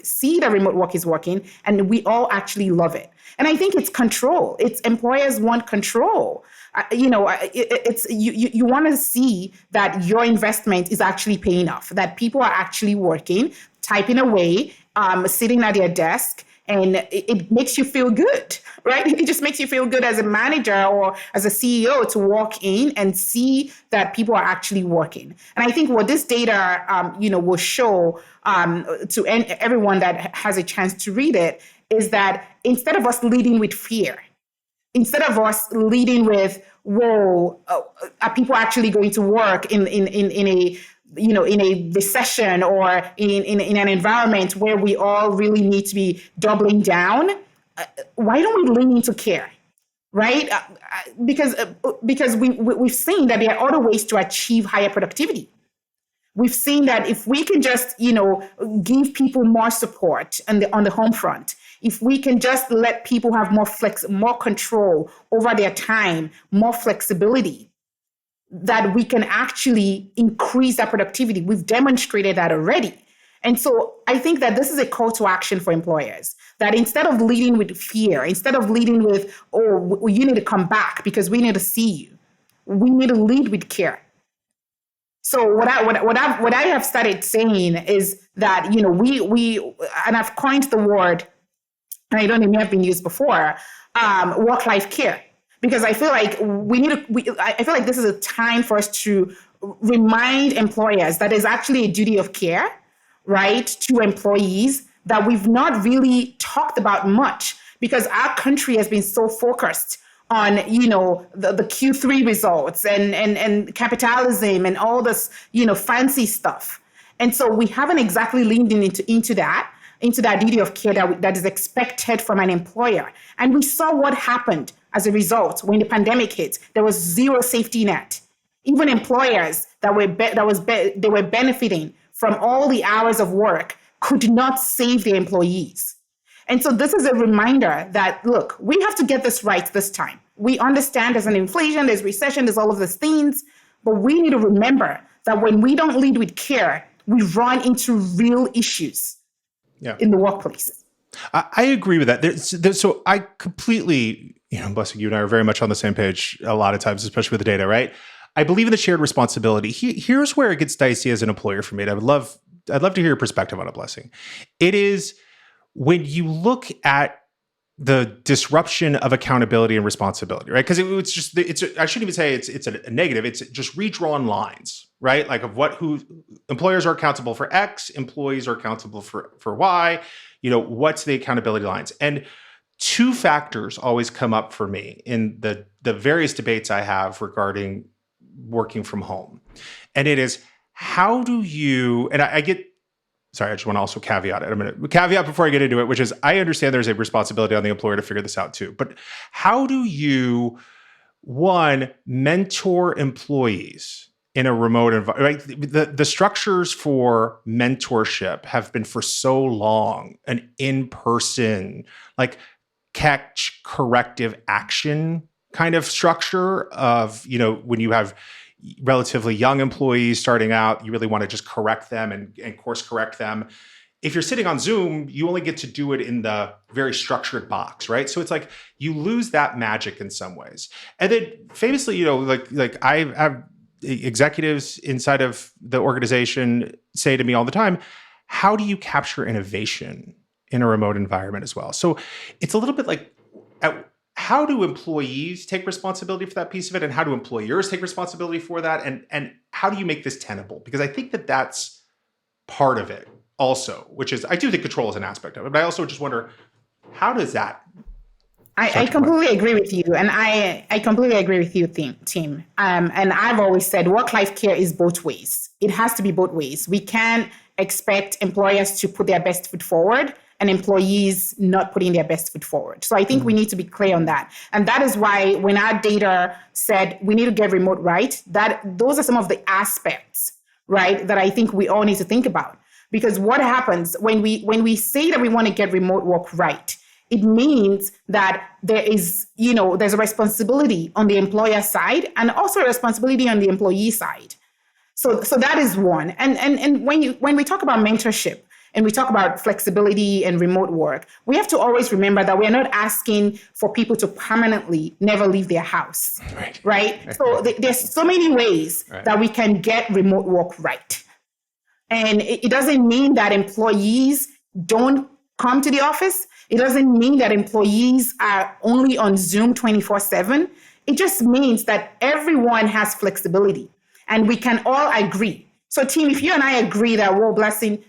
C: see that remote work is working and we all actually love it? And I think it's control. It's employers want control. You want to see that your investment is actually paying off, that people are actually working, typing away, sitting at their desk, and it makes you feel good, right? It just makes you feel good as a manager or as a CEO to walk in and see that people are actually working. And I think what this data, will show to everyone that has a chance to read it is that instead of us leading with fear, instead of us leading with, whoa, are people actually going to work in a recession or in an environment where we all really need to be doubling down? Why don't we lean into care, right? Because we've seen that there are other ways to achieve higher productivity. We've seen that if we can just, give people more support on the home front, if we can just let people have more control over their time, more flexibility, that we can actually increase that productivity. We've demonstrated that already. And so I think that this is a call to action for employers, that instead of leading with fear, instead of leading with, oh, you need to come back because we need to see you, we need to lead with care. So what I have started saying is that, we and I've coined the word, and I don't even have been used before, work-life care. Because I feel like I feel like this is a time for us to remind employers that there's actually a duty of care, right, to employees that we've not really talked about much because our country has been so focused on, the Q3 results and capitalism and all this, fancy stuff. And so we haven't exactly leaned into that duty of care that is expected from an employer. And we saw what happened as a result when the pandemic hit. There was zero safety net. Even employers they were benefiting from all the hours of work could not save their employees. And so this is a reminder that, look, we have to get this right this time. We understand there's an inflation, there's recession, there's all of these things, but we need to remember that when we don't lead with care, we run into real issues in the workplace.
B: I agree with that. So I completely, Blessing, you and I are very much on the same page a lot of times, especially with the data, right? I believe in the shared responsibility. Here's where it gets dicey as an employer for me. And I'd love to hear your perspective on it, Blessing. It is when you look at the disruption of accountability and responsibility, right? Because I shouldn't even say it's a negative. It's just redrawn lines, right? Like of who employers are accountable for X, employees are accountable for Y. What's the accountability lines? And two factors always come up for me in the various debates I have regarding working from home. And it is, how do you, and I get, sorry, I just want to also caveat it. I'm going to caveat before I get into it, which is I understand there's a responsibility on the employer to figure this out too. But how do you, one, mentor employees in a remote environment? Right? The structures for mentorship have been for so long an in-person, like catch corrective action kind of structure of, when you have relatively young employees starting out, you really want to just correct them and course correct them. If you're sitting on Zoom, you only get to do it in the very structured box, right? So it's like you lose that magic in some ways. And then famously, like I've executives inside of the organization say to me all the time, how do you capture innovation in a remote environment as well? So it's a little bit like, how do employees take responsibility for that piece of it? And how do employers take responsibility for that? And how do you make this tenable? Because I think that that's part of it also, which is, I do think control is an aspect of it, but I also just wonder, how does that?
C: I completely agree with you. And I completely agree with you, Tim. And I've always said work-life care is both ways. It has to be both ways. We can't expect employers to put their best foot forward and employees not putting their best foot forward. So I think we need to be clear on that. And that is why when our data said we need to get remote right, those are some of the aspects, right, that I think we all need to think about. Because what happens when we say that we want to get remote work right, it means that there's a responsibility on the employer side and also a responsibility on the employee side. So that is one. And when we talk about mentorship and we talk about flexibility and remote work, we have to always remember that we're not asking for people to permanently never leave their house, right? So there's so many ways that we can get remote work right. And it doesn't mean that employees don't come to the office. It doesn't mean that employees are only on Zoom 24/7. It just means that everyone has flexibility and we can all agree. So team, if you and I agree that, well, Blessing,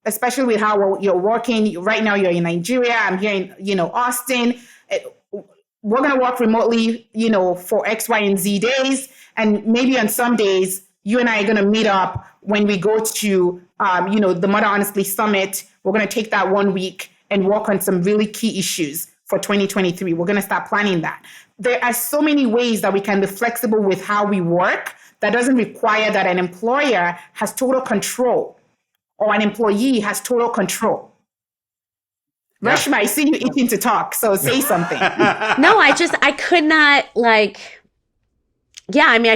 C: especially with how you're working right now, you're in Nigeria, I'm here in, Austin, we're going to work remotely, for X, Y, and Z days. And maybe on some days, you and I are going to meet up when we go to, the Mother Honestly Summit. We're going to take that 1 week and work on some really key issues for 2023. We're going to start planning that. There are so many ways that we can be flexible with how we work that doesn't require that an employer has total control or an employee has total control. Yeah. Reshma, I see you itching to talk, so say something.
A: No, I could not I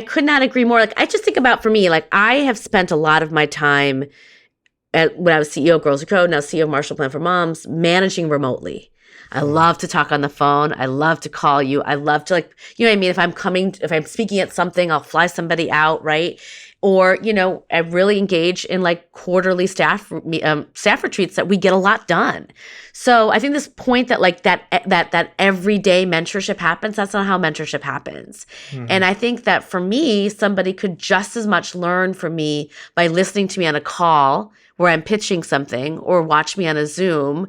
A: could not agree more. I just think about, for me, I have spent a lot of my time when I was CEO of Girls Who Code, now CEO of Marshall Plan for Moms, managing remotely. I love to talk on the phone. I love to call you. I love to if I'm speaking at something, I'll fly somebody out, right? Or, I really engage in quarterly staff retreats that we get a lot done. So I think this point that that everyday mentorship happens, that's not how mentorship happens. Mm-hmm. And I think that for me, somebody could just as much learn from me by listening to me on a call where I'm pitching something or watch me on a Zoom,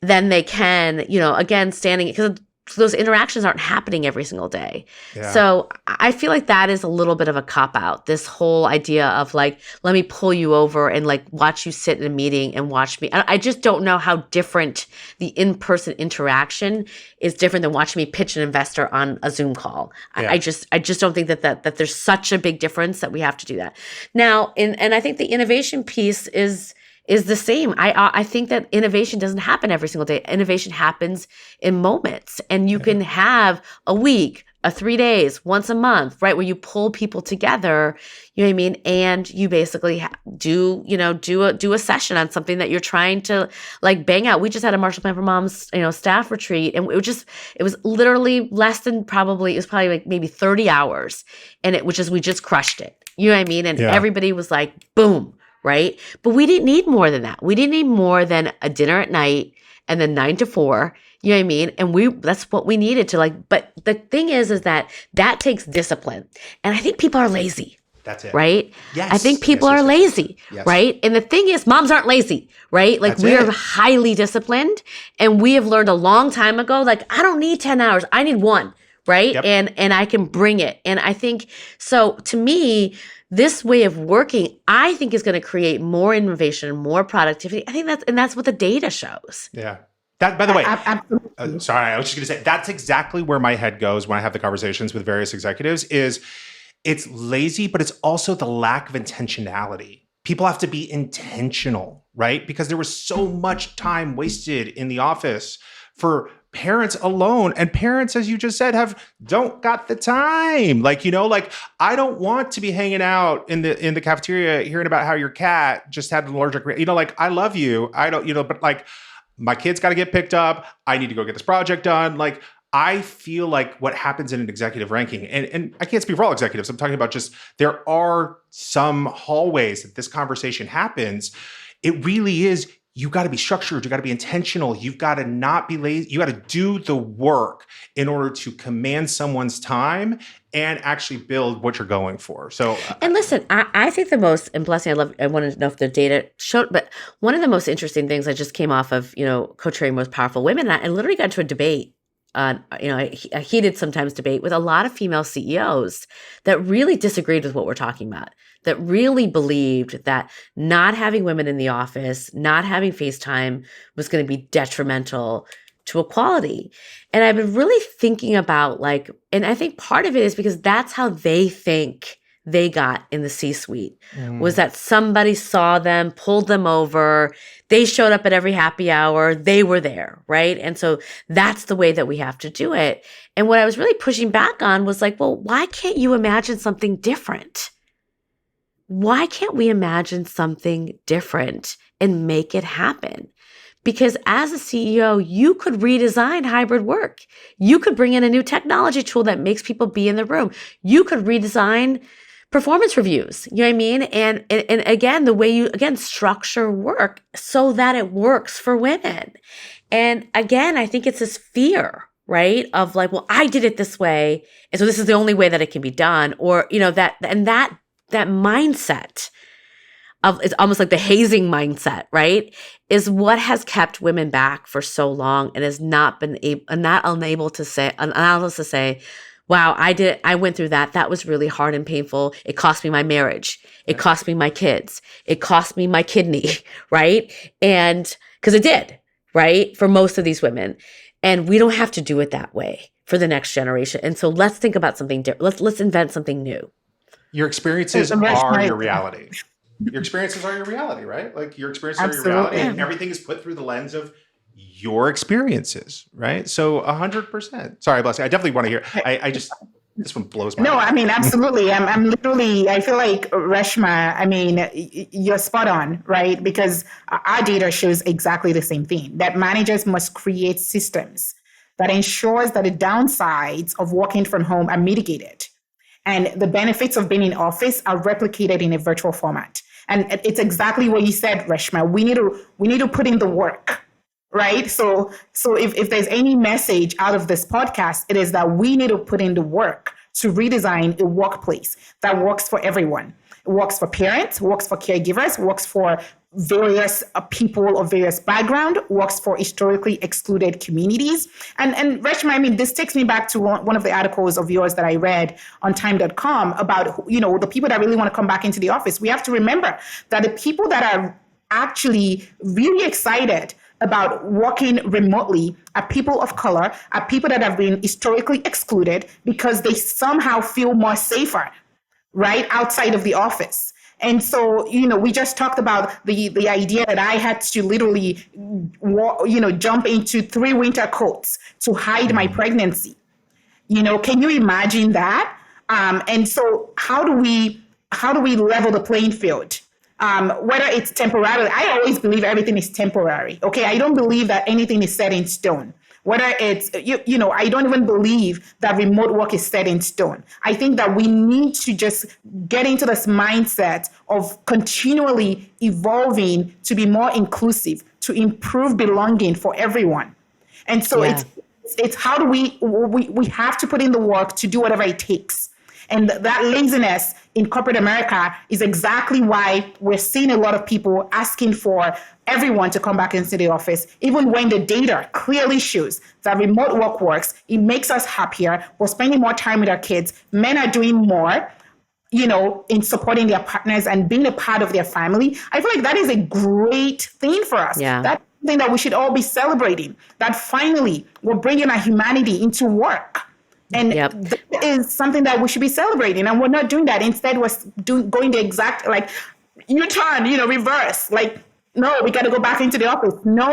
A: then they can, again, standing, because those interactions aren't happening every single day. Yeah. So I feel like that is a little bit of a cop-out, this whole idea of let me pull you over and watch you sit in a meeting and watch me. I just don't know how different the in-person interaction is different than watching me pitch an investor on a Zoom call. Yeah. I just don't think that there's such a big difference that we have to do that. Now, and I think the innovation piece is the same. I think that innovation doesn't happen every single day. Innovation happens in moments, and you can have a week, 3 days, once a month, right, where you pull people together. And you basically do a session on something that you're trying to bang out. We just had a Marshall Plan for Moms, staff retreat, and it was literally less than probably maybe 30 hours, and we just crushed it. And everybody was boom. Right? But we didn't need more than that. We didn't need more than a dinner at night and then 9 to 4, And that's what we needed to but the thing is that takes discipline. And I think people are lazy.
B: That's it.
A: Right?
B: Yes.
A: I think people are lazy. Yes. Right? And the thing is, moms aren't lazy, right? We are highly disciplined, and we have learned a long time ago, I don't need 10 hours. I need 1. Right? Yep. And I can bring it. And I think, so to me, this way of working, I think, is going to create more innovation, more productivity. I think that's what the data shows.
B: Yeah. That, by the way, sorry, I was just going to say, that's exactly where my head goes when I have the conversations with various executives is it's lazy, but it's also the lack of intentionality. People have to be intentional, right? Because there was so much time wasted in the office for parents alone, and parents, as you just said, don't got the time. I don't want to be hanging out in the cafeteria hearing about how your cat just had an allergic. I love you. I don't, but my kid's got to get picked up. I need to go get this project done. I feel like what happens in an executive ranking, and I can't speak for all executives, I'm talking about just there are some hallways that this conversation happens. It really is, you got to be structured, you got to be intentional, you've got to not be lazy, you got to do the work in order to command someone's time and actually build what you're going for. So,
A: and listen, I think the most, and Blessing, I want to know if the data showed, but one of the most interesting things I just came off of, co-chairing Most Powerful Women, and I literally got into a debate, a heated sometimes debate with a lot of female CEOs that really disagreed with what we're talking about, that really believed that not having women in the office, not having FaceTime was going to be detrimental to equality. And I've been really thinking about and I think part of it is because that's how they think they got in the C-suite, was that somebody saw them, pulled them over, they showed up at every happy hour, they were there, right? And so that's the way that we have to do it. And what I was really pushing back on was well, why can't you imagine something different? Why can't we imagine something different and make it happen? Because as a CEO, you could redesign hybrid work. You could bring in a new technology tool that makes people be in the room. You could redesign performance reviews, you know what I mean? And again, the way you, structure work so that it works for women. And again, I think it's this fear, right? Of well, I did it this way, and so this is the only way that it can be done. Or, that mindset of, it's almost like the hazing mindset, right? Is what has kept women back for so long and has not been unable to say, wow, I went through that. That was really hard and painful. It cost me my marriage. It cost me my kids. It cost me my kidney, right? And because it did, right? For most of these women. And we don't have to do it that way for the next generation. And so let's think about something different. Let's invent something new.
B: Your experiences are your reality. Your experiences are your reality, right? Your experiences are your reality, and everything is put through the lens of your experiences, right? So 100%. Sorry, Blessing. I definitely want to hear. I just, this one blows my mind.
C: No, I mean, absolutely. I'm literally, I feel like Reshma, I mean, you're spot on, right? Because our data shows exactly the same thing, that managers must create systems that ensures that the downsides of working from home are mitigated and the benefits of being in office are replicated in a virtual format. And it's exactly what you said, Reshma. We need to put in the work, right? So if there's any message out of this podcast, it is that we need to put in the work to redesign a workplace that works for everyone. It works for parents, works for caregivers, works for various people of various background, works for historically excluded communities. And Reshma, I mean, this takes me back to one of the articles of yours that I read on time.com about, the people that really want to come back into the office. We have to remember that the people that are actually really excited about working remotely are people of color, are people that have been historically excluded because they somehow feel more safer, right, outside of the office. And so, we just talked about the idea that I had to literally, jump into 3 winter coats to hide my pregnancy. Can you imagine that? And so how do we level the playing field? Whether it's temporary, I always believe everything is temporary. Okay. I don't believe that anything is set in stone. Whether it's, I don't even believe that remote work is set in stone. I think that we need to just get into this mindset of continually evolving to be more inclusive, to improve belonging for everyone. And so it's how do we have to put in the work to do whatever it takes. And that laziness in corporate America is exactly why we're seeing a lot of people asking for everyone to come back into the office, even when the data clearly shows that remote work works. It makes us happier. We're spending more time with our kids. Men are doing more, in supporting their partners and being a part of their family. I feel like that is a great thing for us.
A: Yeah.
C: That's something that we should all be celebrating, that finally we're bringing our humanity into work. And that is something that we should be celebrating. And we're not doing that. Instead, we're going the exact, U-turn, reverse. No, we got to go back into the office. No.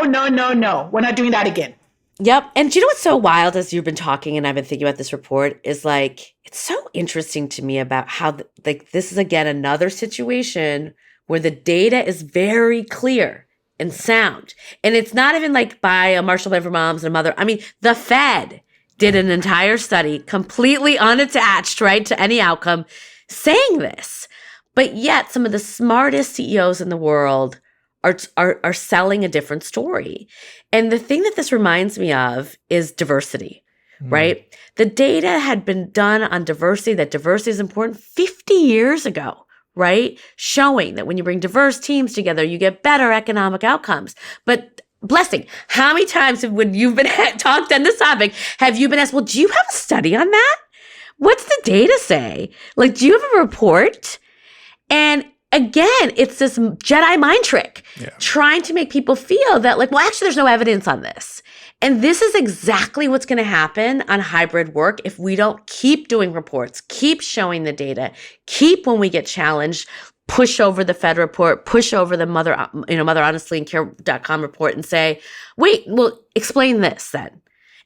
C: We're not doing that again.
A: Yep. And do you know what's so wild as you've been talking and I've been thinking about this report is it's so interesting to me about how this is again another situation where the data is very clear and sound. And it's not even by a Marshall Plan for Moms and a mother. I mean, the Fed did an entire study completely unattached, right, to any outcome saying this. But yet some of the smartest CEOs in the world are selling a different story. And the thing that this reminds me of is diversity, right? The data had been done on diversity, that diversity is important 50 years ago, right? Showing that when you bring diverse teams together, you get better economic outcomes. But Blessing, how many times when you've been talked on this topic, have you been asked, well, do you have a study on that? What's the data say? Like, do you have a report? And again, it's this Jedi mind trick, trying to make people feel that like, well, actually, there's no evidence on this. And this is exactly what's going to happen on hybrid work if we don't keep doing reports, keep showing the data, keep when we get challenged, push over the Fed report, push over the Mother Honestly and Care.com report and say, wait, well, explain this then.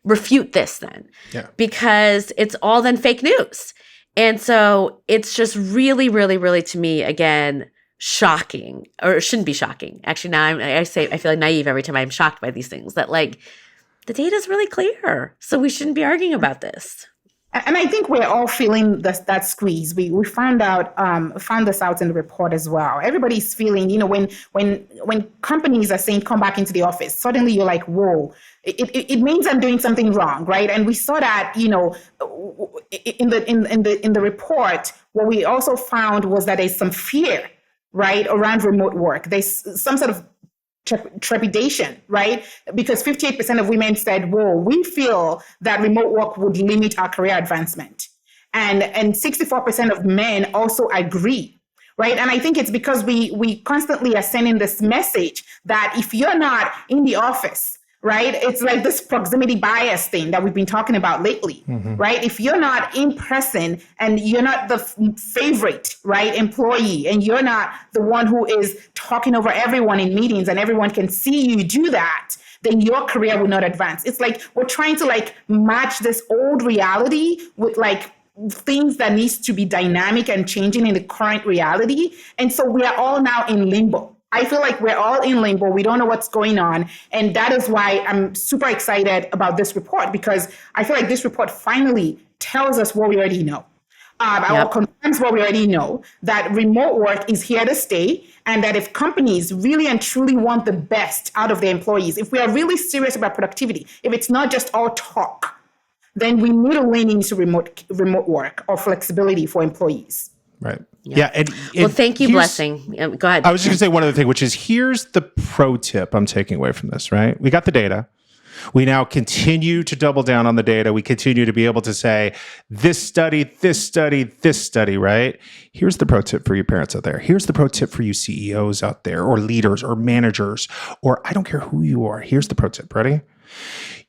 A: Refute this then. Yeah. Because it's all then fake news. And so it's just really, really, really, to me, again, shocking, or it shouldn't be shocking. Actually, now I feel like naive every time I'm shocked by these things, that like the data is really clear. So we shouldn't be arguing about this.
C: And I think we're all feeling that squeeze. We found this out in the report as well. Everybody's feeling, when companies are saying come back into the office, suddenly you're like, whoa, it means I'm doing something wrong, right? And we saw that, in the report. What we also found was that there's some fear, right, around remote work. There's some sort of trepidation, right? Because 58% of women said, whoa, we feel that remote work would limit our career advancement. And 64% of men also agree, right? And I think it's because we constantly are sending this message that if you're not in the office, right? It's like this proximity bias thing that we've been talking about lately, right? If you're not in person and you're not the favorite, right, employee, and you're not the one who is talking over everyone in meetings and everyone can see you do that, then your career will not advance. It's like we're trying to like match this old reality with like things that needs to be dynamic and changing in the current reality. And so we are all now in limbo. I feel like we're all in limbo. We don't know what's going on. And that is why I'm super excited about this report, because I feel like this report finally tells us what we already know. Or confirms what we already know, that remote work is here to stay, and that if companies really and truly want the best out of their employees, if we are really serious about productivity, if it's not just all talk, then we need to lean into remote work or flexibility for employees.
B: Right. Yeah.
A: Well, thank you, Blessing. Go ahead.
B: I was just going to say one other thing, which is here's the pro tip I'm taking away from this, right? We got the data. We now continue to double down on the data. We continue to be able to say this study, right? Here's the pro tip for you parents out there. Here's the pro tip for you CEOs out there, or leaders or managers, or I don't care who you are. Here's the pro tip. Ready?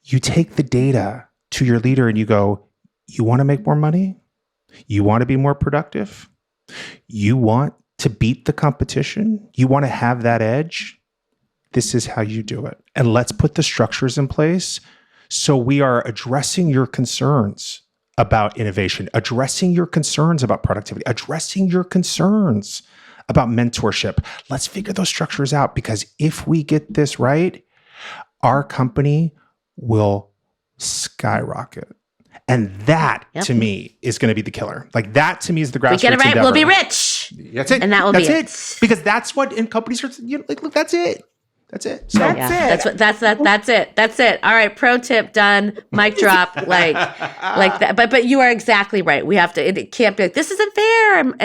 B: You take the data to your leader and you go, you want to make more money? You want to be more productive? You want to beat the competition? You want to have that edge? This is how you do it. And let's put the structures in place so we are addressing your concerns about innovation, addressing your concerns about productivity, addressing your concerns about mentorship. Let's figure those structures out, because if we get this right, our company will skyrocket. And that, to me, is going to be the killer. Like, that, to me, is the grassroots
A: we get it right,
B: endeavor.
A: we'll be rich.
B: That's it.
A: And that will be it.
B: Because that's what in companies are, like, look, that's it. That's it. So,
C: that's it.
A: That's it. All right. Pro tip done. Mic drop. like that. But you are exactly right. We have to, it can't be like, this isn't fair. And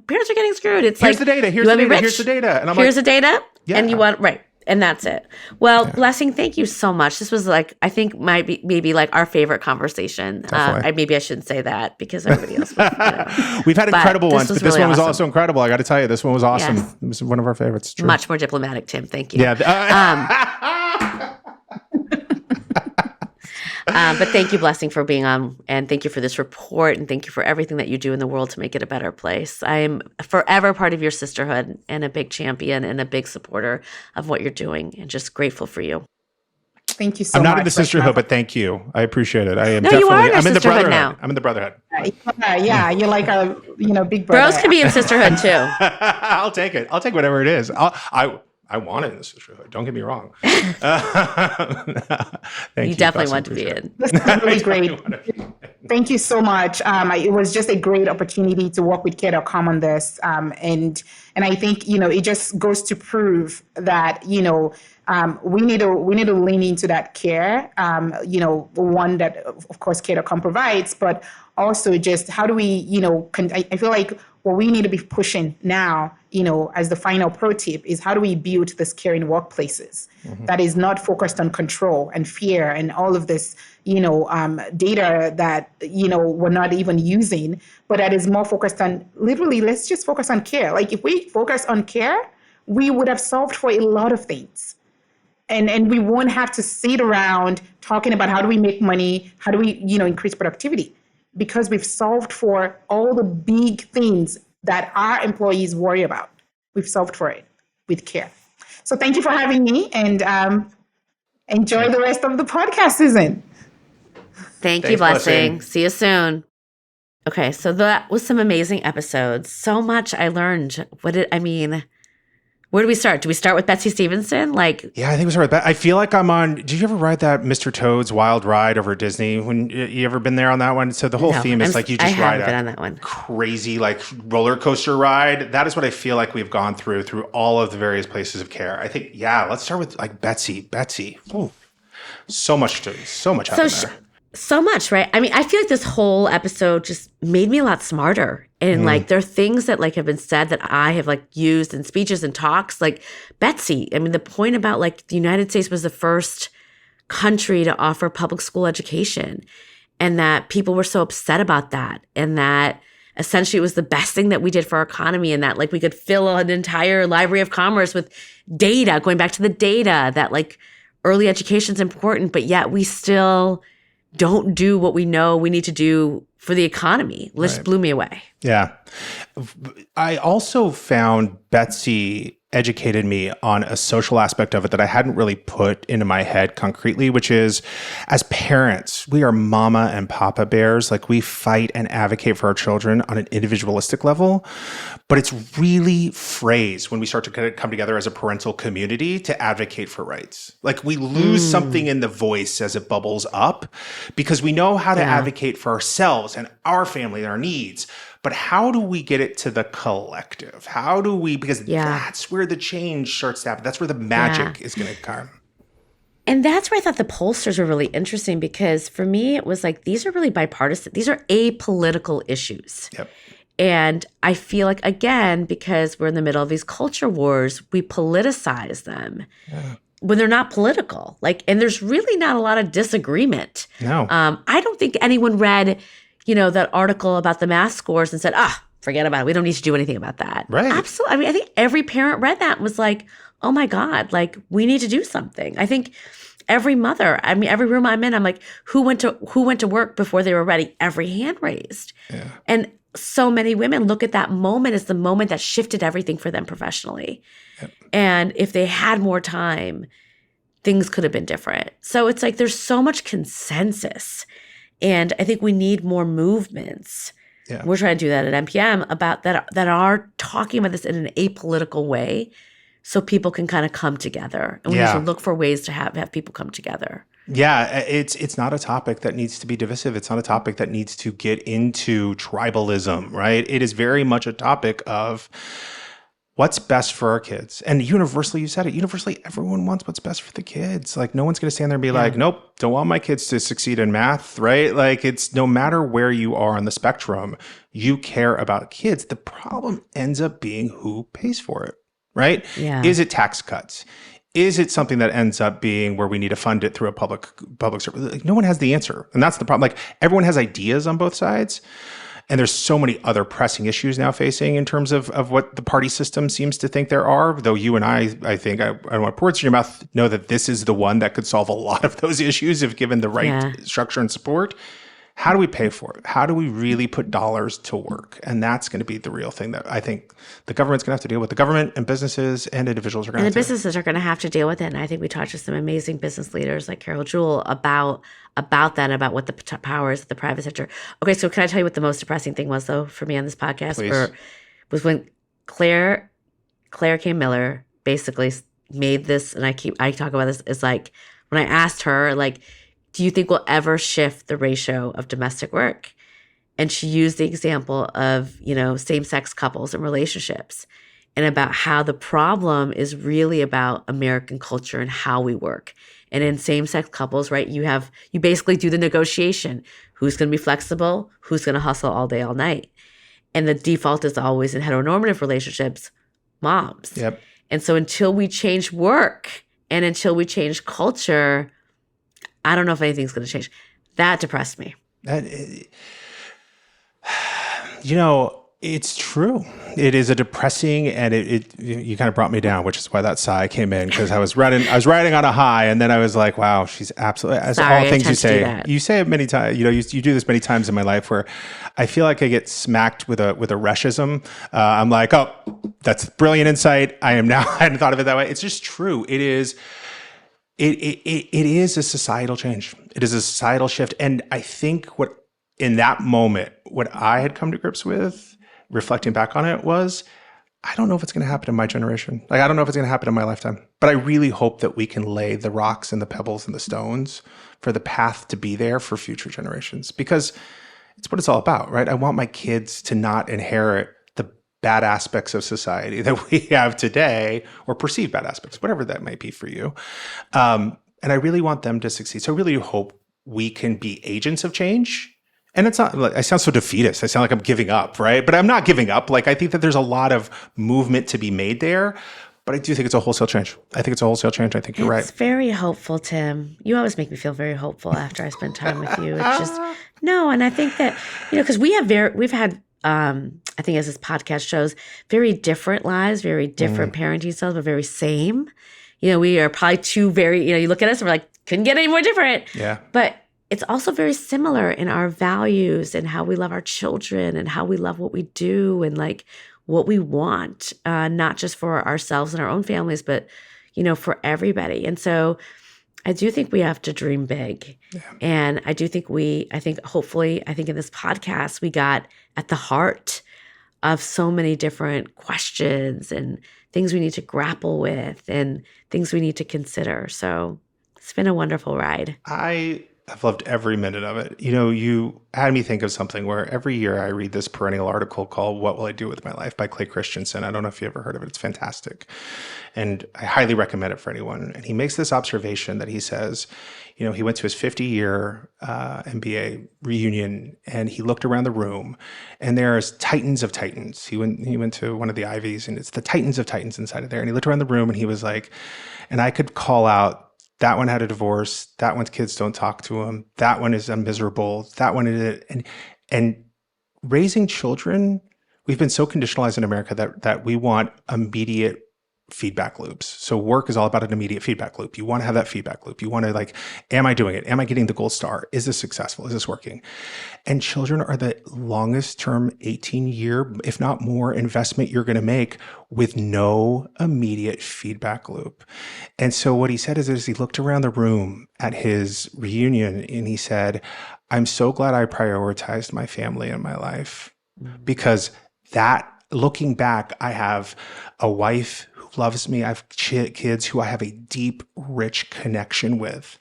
A: parents are getting screwed. It's
B: here's
A: like,
B: the data. Here's the data. Here's the data. And I'm
A: here's
B: like,
A: the data.
B: Yeah.
A: And you want, right. And that's it. Well, Blessing, thank you so much. This was like, I think maybe like our favorite conversation. Maybe I shouldn't say that because everybody else was,
B: We've had incredible ones, but this
A: really
B: one was
A: awesome.
B: also incredible. I got to tell you, this one was awesome.
A: Yes.
B: It was one of our favorites. True.
A: Much more diplomatic, Tim. Thank you.
B: Yeah.
A: But thank you, Blessing, for being on, and thank you for this report, and thank you for everything that you do in the world to make it a better place. I am forever part of your sisterhood and a big champion and a big supporter of what you're doing, and just grateful for you.
C: Thank you so much.
B: I'm not in the sisterhood, but thank you. I appreciate it. I am
A: you are in the
B: I'm in the
A: sisterhood
B: brotherhood
A: now.
B: I'm in the brotherhood.
C: Yeah, you're like a big brother.
A: Bros can be in sisterhood too.
B: I'll take it. I'll take whatever it is. I want it in the sisterhood. Don't get me wrong.
A: You definitely want to be in.
C: This is really great. Thank you so much. It was just a great opportunity to work with Care.com on this. And I think, it just goes to prove that, we need to lean into that care, one that, of course, Care.com provides, but also just how do we, I feel like what we need to be pushing now, as the final pro tip is how do we build this care in workplaces that is not focused on control and fear and all of this, data that, we're not even using, but that is more focused on literally, let's just focus on care. Like if we focus on care, we would have solved for a lot of things. And we won't have to sit around talking about how do we make money, how do we, increase productivity, because we've solved for all the big things that our employees worry about. We've solved for it with care. So thank you for having me, and enjoy the rest of the podcast season.
A: Thanks, you, Blessing. See you soon. Okay, so that was some amazing episodes. So much I learned. Where do we start? Do we start with Betsy Stevenson?
B: Yeah, I think we start with I feel like I'm on. Did you ever ride that Mr. Toad's Wild Ride over Disney? When you ever been there on that one? So the whole theme is you just ride
A: been on that one.
B: Crazy roller coaster ride. That is what I feel like we've gone through all of the various places of care. I think let's start with Betsy. Betsy, so much happened there.
A: So much, right? I feel like this whole episode just made me a lot smarter. And there are things that have been said that I have used in speeches and talks. Betsy, the point about the United States was the first country to offer public school education, and that people were so upset about that, and that essentially it was the best thing that we did for our economy, and that we could fill an entire library of commerce with data, going back to the data, that early education is important, but yet we still don't do what we know we need to do for the economy. This blew me away.
B: Yeah. I also found Betsy educated me on a social aspect of it that I hadn't really put into my head concretely, which is, as parents, we are mama and papa bears. We fight and advocate for our children on an individualistic level, but it's really phrased when we start to come together as a parental community to advocate for rights. We lose something in the voice as it bubbles up, because we know how to advocate for ourselves and our family and our needs. But how do we get it to the collective? How do we, because that's where the change starts to happen. That's where the magic is going to come.
A: And that's where I thought the pollsters were really interesting, because for me, it was these are really bipartisan. These are apolitical issues.
B: Yep.
A: And I feel again, because we're in the middle of these culture wars, we politicize them when they're not political. And there's really not a lot of disagreement.
B: No.
A: I don't think anyone read that article about the math scores and said, forget about it. We don't need to do anything about that.
B: Right.
A: Absolutely. I think every parent read that and was oh my God, we need to do something. I think every mother, every room I'm in, I'm who went to work before they were ready? Every hand raised.
B: Yeah.
A: And so many women look at that moment as the moment that shifted everything for them professionally.
B: Yep.
A: And if they had more time, things could have been different. So it's there's so much consensus. And I think we need more movements. Yeah. We're trying to do that at NPM about that are talking about this in an apolitical way, so people can kind of come together. And we need to look for ways to have people come together.
B: Yeah, it's not a topic that needs to be divisive. It's not a topic that needs to get into tribalism, right? It is very much a topic of what's best for our kids. And universally, you said it, universally, everyone wants what's best for the kids. No one's going to stand there and be nope, don't want my kids to succeed in math, right? It's no matter where you are on the spectrum, you care about kids. The problem ends up being who pays for it, right?
A: Yeah.
B: Is it tax cuts? Is it something that ends up being where we need to fund it through a public service? No one has the answer. And that's the problem. Everyone has ideas on both sides. And there's so many other pressing issues now facing in terms of what the party system seems to think there are. Though you and I think, I don't want to put words in your mouth, know that this is the one that could solve a lot of those issues if given the right structure and support. How do we pay for it? How do we really put dollars to work? And that's going to be the real thing that I think the government's going to have to deal with. The government and businesses and individuals are going to have to.
A: And the businesses are going to have to deal with it. And I think we talked to some amazing business leaders like Carol Jewell about that, about what the powers of the private sector. Okay, so can I tell you what the most depressing thing was, though, for me on this podcast?
B: Please.
A: Was when Claire K. Miller basically made this, and I talk about this, is like when I asked her, like, do you think we'll ever shift the ratio of domestic work? And she used the example of, same-sex couples and relationships, and about how the problem is really about American culture and how we work. And in same-sex couples, right, you basically do the negotiation. Who's going to be flexible? Who's going to hustle all day, all night? And the default is always in heteronormative relationships, moms.
B: Yep.
A: And so until we change work and until we change culture, I don't know if anything's going to change. That depressed me.
B: It's true. It is a depressing, and you kind of brought me down, which is why that sigh came in, because I was riding on a high, and then I was like, wow, she's absolutely, as
A: Sorry,
B: all things you say, it many times, you do this many times in my life where I feel like I get smacked with a Reshism. I'm like, oh, that's brilliant insight. I hadn't thought of it that way. It's just true. It is a societal change. It is a societal shift. And I think in that moment, what I had come to grips with, reflecting back on it, was, I don't know if it's going to happen in my generation. Like, I don't know if it's going to happen in my lifetime, but I really hope that we can lay the rocks and the pebbles and the stones for the path to be there for future generations, because it's what it's all about, right? I want my kids to not inherit the bad aspects of society that we have today, or perceived bad aspects, whatever that might be for you. And I really want them to succeed. So I really hope we can be agents of change. And it's not like I sound so defeatist. I sound like I'm giving up, right? But I'm not giving up. Like, I think that there's a lot of movement to be made there, but I do think it's a wholesale change. I think you're right.
A: It's very hopeful, Tim. You always make me feel very hopeful after I spend time with you. It's just, no. And I think that, because we've had, I think as this podcast shows, very different lives, very different parenting styles, but very same. We are probably two very, you look at us and we're like, couldn't get any more different.
B: Yeah.
A: But it's also very similar in our values and how we love our children and how we love what we do and like what we want, not just for ourselves and our own families, but, for everybody. And so I do think we have to dream big. Yeah. And I think hopefully in this podcast, we got at the heart of so many different questions and things we need to grapple with and things we need to consider. So it's been a wonderful ride.
B: I've loved every minute of it. You had me think of something where every year I read this perennial article called "What Will I Do with My Life" by Clay Christensen. I don't know if you ever heard of it. It's fantastic. And I highly recommend it for anyone. And he makes this observation that he says, he went to his 50-year MBA reunion, and he looked around the room, and there's titans of titans. He went to one of the Ivies, and it's the titans of titans inside of there. And he looked around the room, and he was like, and I could call out, that one had a divorce. That one's kids don't talk to him. That one is miserable. That one is it. And raising children, we've been so conditionalized in America that we want immediate feedback loops. So work is all about an immediate feedback loop. You want to have that feedback loop. You want to like, am I doing it? Am I getting the gold star? Is this successful? Is this working? And children are the longest term 18-year, if not more, investment you're going to make with no immediate feedback loop. And so what he said is he looked around the room at his reunion and he said, I'm so glad I prioritized my family in my life, because that, looking back, I have a wife who loves me. I have kids who I have a deep, rich connection with.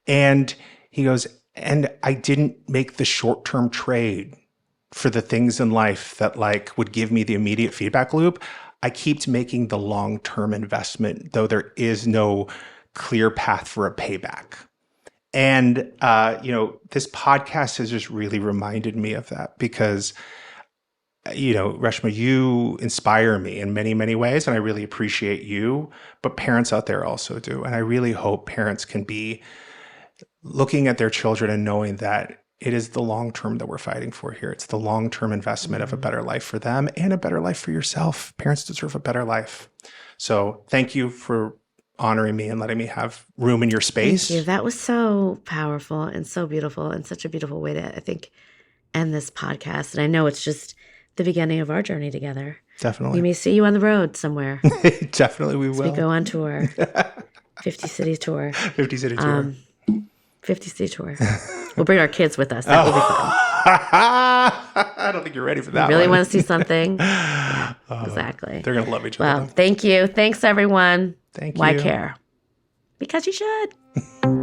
B: And he goes, and I didn't make the short-term trade for the things in life that like would give me the immediate feedback loop. I kept making the long-term investment, though there is no clear path for a payback. And, this podcast has just really reminded me of that, because Reshma, you inspire me in many, many ways, and I really appreciate you, but parents out there also do. And I really hope parents can be looking at their children and knowing that it is the long term that we're fighting for here. It's the long-term investment of a better life for them and a better life for yourself. Parents deserve a better life. So thank you for honoring me and letting me have room in your space.
A: Thank you. That was so powerful and so beautiful, and such a beautiful way to, I think, end this podcast. And I know it's just the beginning of our journey together.
B: Definitely.
A: We may see you on the road somewhere.
B: Definitely we will.
A: We go on tour. 50 city tour.
B: 50 city tour.
A: 50 city tour. We'll bring our kids with us. That will be fun.
B: I don't think you're ready for that.
A: You really want to see something? Yeah, exactly.
B: They're going to love each other.
A: Well, thank you. Thanks, everyone.
B: Thank you.
A: Why care? Because you should.